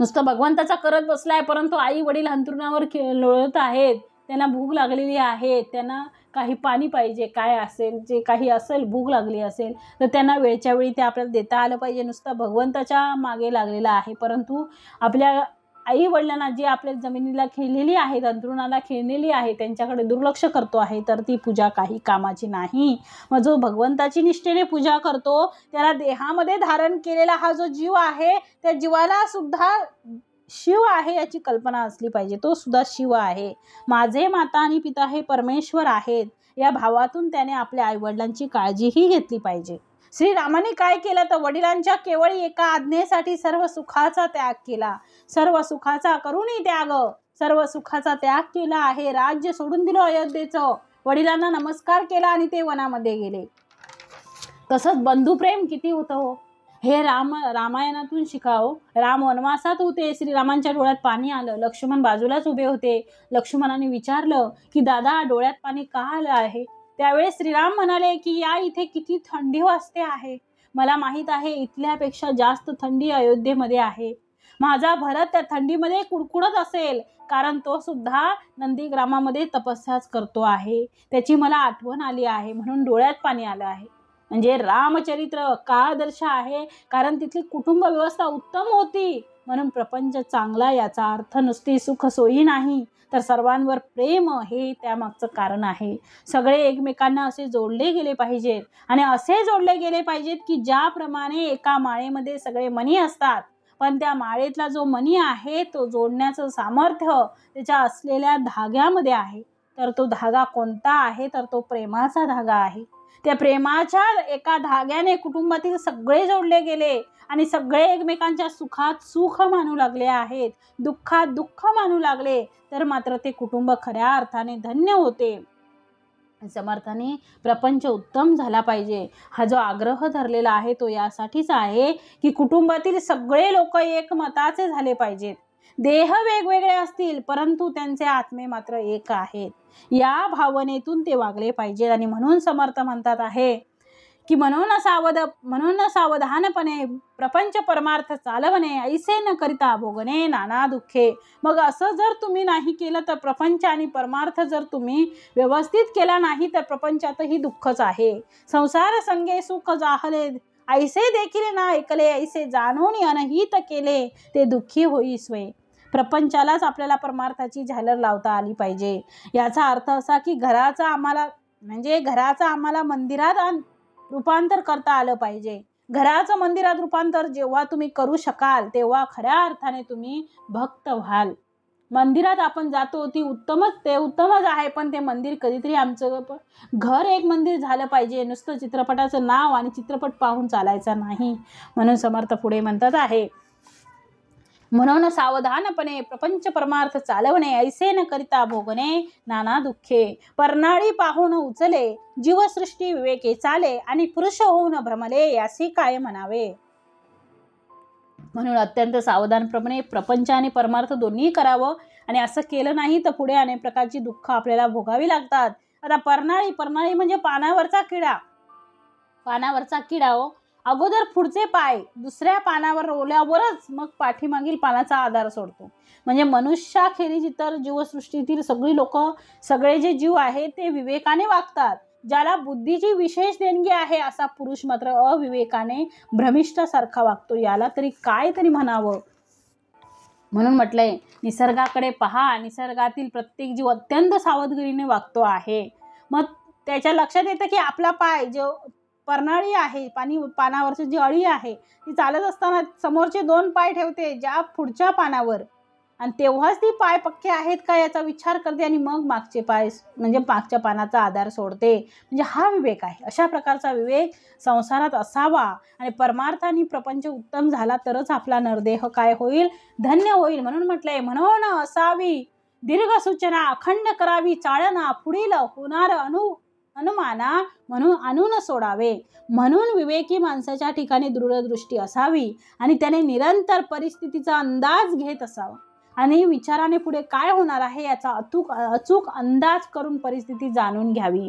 नुसतं भगवंताचा करत बसलाय, परंतु आई वडील अंथरुणावर लोळत आहेत, त्यांना भूक लागलेली आहे, त्यांना काही पाणी पाहिजे, काय असेल जे काही असेल, भूक लागली असेल तर त्यांना वेळच्या वेळी ते आपल्याला देता आलं पाहिजे. नुसतं भगवंताच्या मागे लागलेला आहे, परंतु आपल्या आई वडिलांना जे आपल्या जमिनीला खेळलेली आहेत, अंथरुणाला खेळलेली आहे, त्यांच्याकडे दुर्लक्ष करतो आहे, तर ती पूजा काही कामाची नाही. मग जो भगवंताची निष्ठेने पूजा करतो, त्याला देहामध्ये धारण केलेला हा जो जीव आहे, त्या जीवाला सुद्धा शिव आहे याची कल्पना असली पाहिजे. तो सुद्धा शिव आहे. माझे माता आणि पिता हे परमेश्वर आहेत, या भावातून त्याने आपल्या आईवडिलांची काळजीही घेतली पाहिजे. श्रीरामाने काय केलं तर वडिलांच्या केवळ एका आज्ञेसाठी सर्व सुखाचा त्याग केला. सर्व सुखाचा करूनही त्याग, सर्व सुखाचा त्याग केला आहे. राज्य सोडून दिलं अयोध्येचं, वडिलांना नमस्कार केला आणि ते वनामध्ये गेले. तसंच बंधुप्रेम किती होतं हो, हे रामायणातून शिकावं. राम वनवासात होते, श्रीरामांच्या डोळ्यात पाणी आलं. लक्ष्मण बाजूलाच उभे होते. लक्ष्मणाने विचारलं की दादा, डोळ्यात पाणी का आलं आहे? त्यावेळेस श्रीराम म्हणाले की या इथे किती थंडी वाजते आहे, मला माहीत आहे इथल्यापेक्षा जास्त थंडी अयोध्येमध्ये आहे. माझा भरत त्या थंडीमध्ये कुडकुडत असेल, कारण तो सुद्धा नंदीग्रामामध्ये तपस्याच करतो आहे. त्याची मला आठवण आली आहे, म्हणून डोळ्यात पाणी आलं आहे. म्हणजे रामचरित्र का आदर्श आहे, कारण तिथली कुटुंब व्यवस्था उत्तम होती, म्हणून प्रपंच चांगला. याचा अर्थ नुसती सुख सोयी नाही, तर सर्वांवर प्रेम हे त्यामागचं कारण आहे. सगळे एकमेकांना असे जोडले गेले पाहिजेत, आणि असे जोडले गेले पाहिजेत की ज्याप्रमाणे एका माळेमध्ये सगळे मणी असतात, पण त्या माळेतला जो मणी आहे तो जोडण्याचं सामर्थ्य त्याच्या असलेल्या धाग्यामध्ये आहे. तर तो धागा कोणता आहे, तर तो प्रेमाचा धागा आहे. त्या प्रेमाच्या एका धाग्याने कुटुंबातील सगळे जोडले गेले आणि सगळे एकमेकांच्या सुखात सुख मानू लागले आहेत, दुःखात दुःख मानू लागले, तर मात्र ते कुटुंब खऱ्या अर्थाने धन्य होते. समर्थाने प्रपंच उत्तम झाला पाहिजे हा जो आग्रह धरलेला आहे तो यासाठीच आहे की कुटुंबातील सगळे लोक एकमताचे झाले पाहिजेत. देह वेगवेगळे असतील, परंतु त्यांचे आत्मे मात्र एक आहेत. या भावनेतून ते वागले पाहिजे. आणि म्हणून समर्थ म्हणतात आहे की म्हणून सावधानपणे प्रपंच परमार्थ चालवणे, ऐसे न करिता भोगणे नाना दुःखे. मग असं जर तुम्ही नाही केलं तर प्रपंच आणि परमार्थ जर तुम्ही व्यवस्थित केला नाही तर प्रपंचातही दुःखच आहे. संसार संगे सुख जाहले, ऐसे देखील ना ऐकले, ऐसे जाणून अनहित केले, ते दुःखी होई स्वय. प्रपंचालाच आपल्याला परमार्थाची झालर लावता आली पाहिजे. याचा अर्थ असा की घराचा आम्हाला मंदिरात रूपांतर करता आलं पाहिजे. घराचं मंदिरात रूपांतर जेव्हा तुम्ही करू शकाल तेव्हा खऱ्या अर्थाने तुम्ही भक्त व्हाल. मंदिरात आपण जातो ते उत्तमच आहे, पण ते मंदिर कधीतरी आमचं घर एक मंदिर झालं पाहिजे. नुसतं चित्रपटाचं नाव आणि चित्रपट पाहून चालायचं नाही. म्हणून समर्थ पुढे म्हणतात आहे, म्हणून सावधानपणे प्रपंच परमार्थ चालवणे, ऐसे न करिता भोगणे नाना दुःखे. परनाळी पाहून उचले, जीवसृष्टी विवेके चाले, आणि पुरुष होऊन भ्रमले, यासी काय म्हणावे. म्हणून अत्यंत सावधानप्रमाणे प्रपंच आणि परमार्थ दोन्ही करावं. आणि असं केलं नाही तर पुढे अनेक प्रकारची दुःख आपल्याला भोगावी लागतात. आता परनाळी म्हणजे पानावरचा किडा हो. अगोदर पुढचे पाय दुसऱ्या पानावर रोवल्यावरच मग पाठीमागील पानाचा आधार सोडतो. म्हणजे मनुष्याखेरीज इतर जीवसृष्टीतील सगळी लोक, सगळे जे जीव आहेत ते विवेकाने वागतात. ज्याला बुद्धीची विशेष देणगी आहे असा पुरुष मात्र अविवेकाने भ्रमिष्ठासारखा वागतो. याला तरी काय तरी म्हणावं. म्हणून म्हटलंय, निसर्गाकडे पहा, निसर्गातील प्रत्येक जीव अत्यंत सावधगिरीने वागतो आहे. मग त्याच्या लक्षात येतं की आपला पाय जो परनाळी आहे, पानावरची जी अळी आहे ती चालत असताना समोरचे 2 पाय ठेवते ज्या पुढच्या पानावर, आणि तेव्हाच ती पाय पक्के आहेत का याचा विचार करते आणि मग मागचे पाय म्हणजे मागच्या पानाचा आधार सोडते. म्हणजे हा विवेक आहे. अशा प्रकारचा विवेक संसारात असावा. आणि परमार्थ आणि प्रपंच उत्तम झाला तरच आपला नरदेह काय होईल, धन्य होईल. म्हणून म्हटलंय, म्हणून असावी दीर्घ सूचना, अखंड करावी चाळना, पुढील होणार अनुमाना म्हणून आणून सोडावे. म्हणून विवेकी माणसाच्या ठिकाणी दृढदृष्टी असावी आणि त्याने निरंतर परिस्थितीचा अंदाज घेत असावा आणि विचाराने पुढे काय होणार आहे याचा अचूक अंदाज करून परिस्थिती जाणून घ्यावी.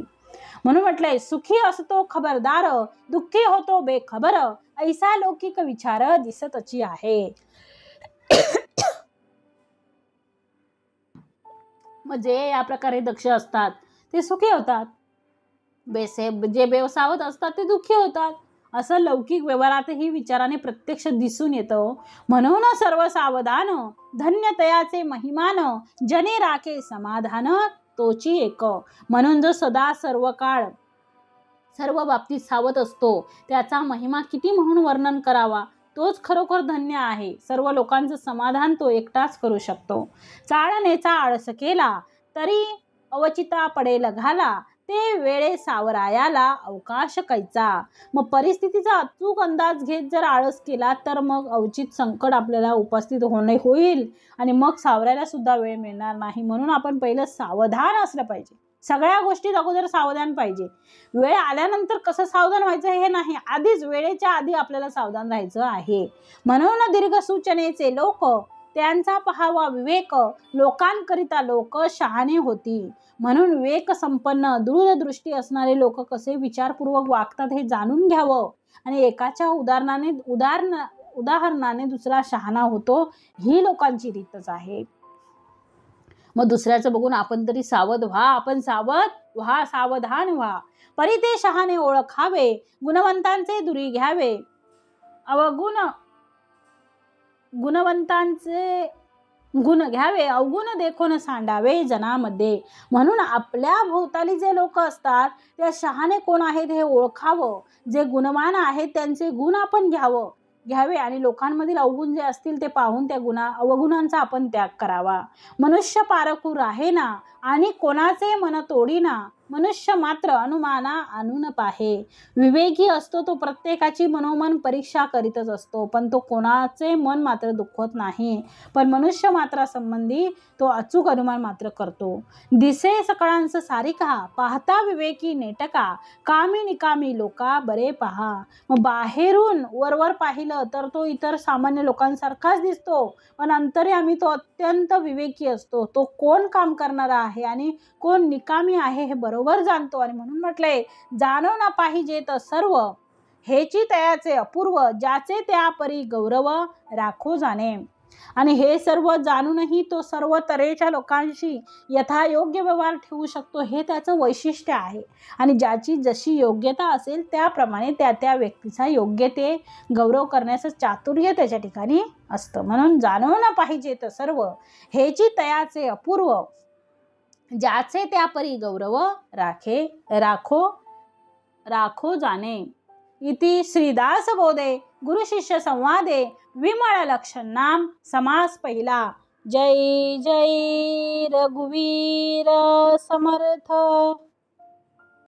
म्हणून म्हटलंय, सुखी असतो खबरदार, दुःखी होतो बेखबर, ऐसा लौकिक विचार दिसतची आहे. मग जे या प्रकारे दक्ष असतात ते सुखी होतात, जे बेसावध असतात ते दुःखी होतात. असं लौकिक व्यवहारातही विचाराने प्रत्यक्ष दिसून येतं. म्हणून सर्व सावधान धन्य तयाचे महिमान, जने राखे समाधान तोची एक. म्हणून जो सदा सर्व काळ सर्व बाबतीत सावध असतो त्याचा महिमा किती म्हणून वर्णन करावा. तोच खरोखर धन्य आहे. सर्व लोकांचं समाधान तो एकटाच करू शकतो. चाळणेचा आळस केला तरी अवचिता पडेल घाला, ते वेळे सावरायाला अवकाश कैचा. मग परिस्थितीचा अचूक अंदाज घेत जर आळस केला तर मग अवचित संकट आपल्याला उपस्थित होईल आणि मग सावरायला सुद्धा वेळ मिळणार नाही. म्हणून आपण पहिलं सावधान असलं पाहिजे. सगळ्या गोष्टीत अगोदर सावधान पाहिजे. वेळ आल्यानंतर कसं सावधान व्हायचं हे नाही, आधीच वेळेच्या आधी आपल्याला सावधान राहायचं आहे. म्हणून दीर्घ सूचनेचे लोक त्यांचा पहावा विवेक, लोकांकरिता लोक शहाणे होती. म्हणून विवेक संपन्न दूरदृष्टी असणारे लोक कसे विचारपूर्वक वागतात हे जाणून घ्यावं आणि एकाच्या उदाहरणाने दुसरा शहाणा होतो, ही लोकांची रीतच आहे. मग दुसऱ्याचं बघून आपण तरी सावध व्हा. आपण सावध व्हा, सावधान व्हा. परी ते शहाणे ओळखावे, गुणवंतांचे दुरी घ्यावे, गुणवंतांचे गुण घ्यावे, अवगुण देखून सांडावे जनामध्ये. म्हणून आपल्या भोवताली जे लोक असतात त्या शहाणे कोण आहेत हे ओळखावं. जे गुणवान आहेत त्यांचे गुण आपण घ्यावे आणि लोकांमधील अवगुण जे असतील ते पाहून त्या अवगुणांचा आपण त्याग करावा. मनुष्य पारखू राहेना आणि कोणाचे मन तोडीना, मनुष्य मात्र अनुमाना आणून पाहे. विवेकी असतो तो प्रत्येकाची मनोमन परीक्षा करीतच असतो, पण तो कोणाचे मन मात्र दुखवत नाही. पण मनुष्य मात्रा संबंधी तो अचूक अनुमान मात्र करतो. दिसे सकळांस सारिका, पाहता विवेकी नेटका, कामी निकामी लोका बरे पहा. मग बाहेरून वरवर पाहिलं तर तो इतर सामान्य लोकांसारखाच दिसतो, पण अंतर्यामी तो अत्यंत विवेकी असतो. तो कोण काम करणारा आहे आणि कोण निकामी आहे हे बरोबर जाणतो. आणि म्हणून म्हटलंय, जाणो ना पाहिजेत सर्व, हेची तयाचे अपूर्व, ज्याचे त्या परी गौरव राखो जाणे. आणि हे सर्व जाणूनही तो सर्व तऱ्हेच्या लोकांशी यथायोग्य व्यवहार ठेवू शकतो, हे त्याचं वैशिष्ट्य आहे. आणि ज्याची जशी योग्यता असेल त्याप्रमाणे त्या व्यक्तीचा योग्य ते गौरव करण्याचं चातुर्य त्याच्या ठिकाणी असतं. म्हणून जाणो ना पाहिजेत सर्व, हेची तयाचे अपूर्व, ज्याचे त्या परी गौरव राखो जाणे. इति श्रीदास बोधे गुरु शिष्य संवादे विमळ लक्षण नाम समास पहिला. जय जय रघुवीर समर्थ.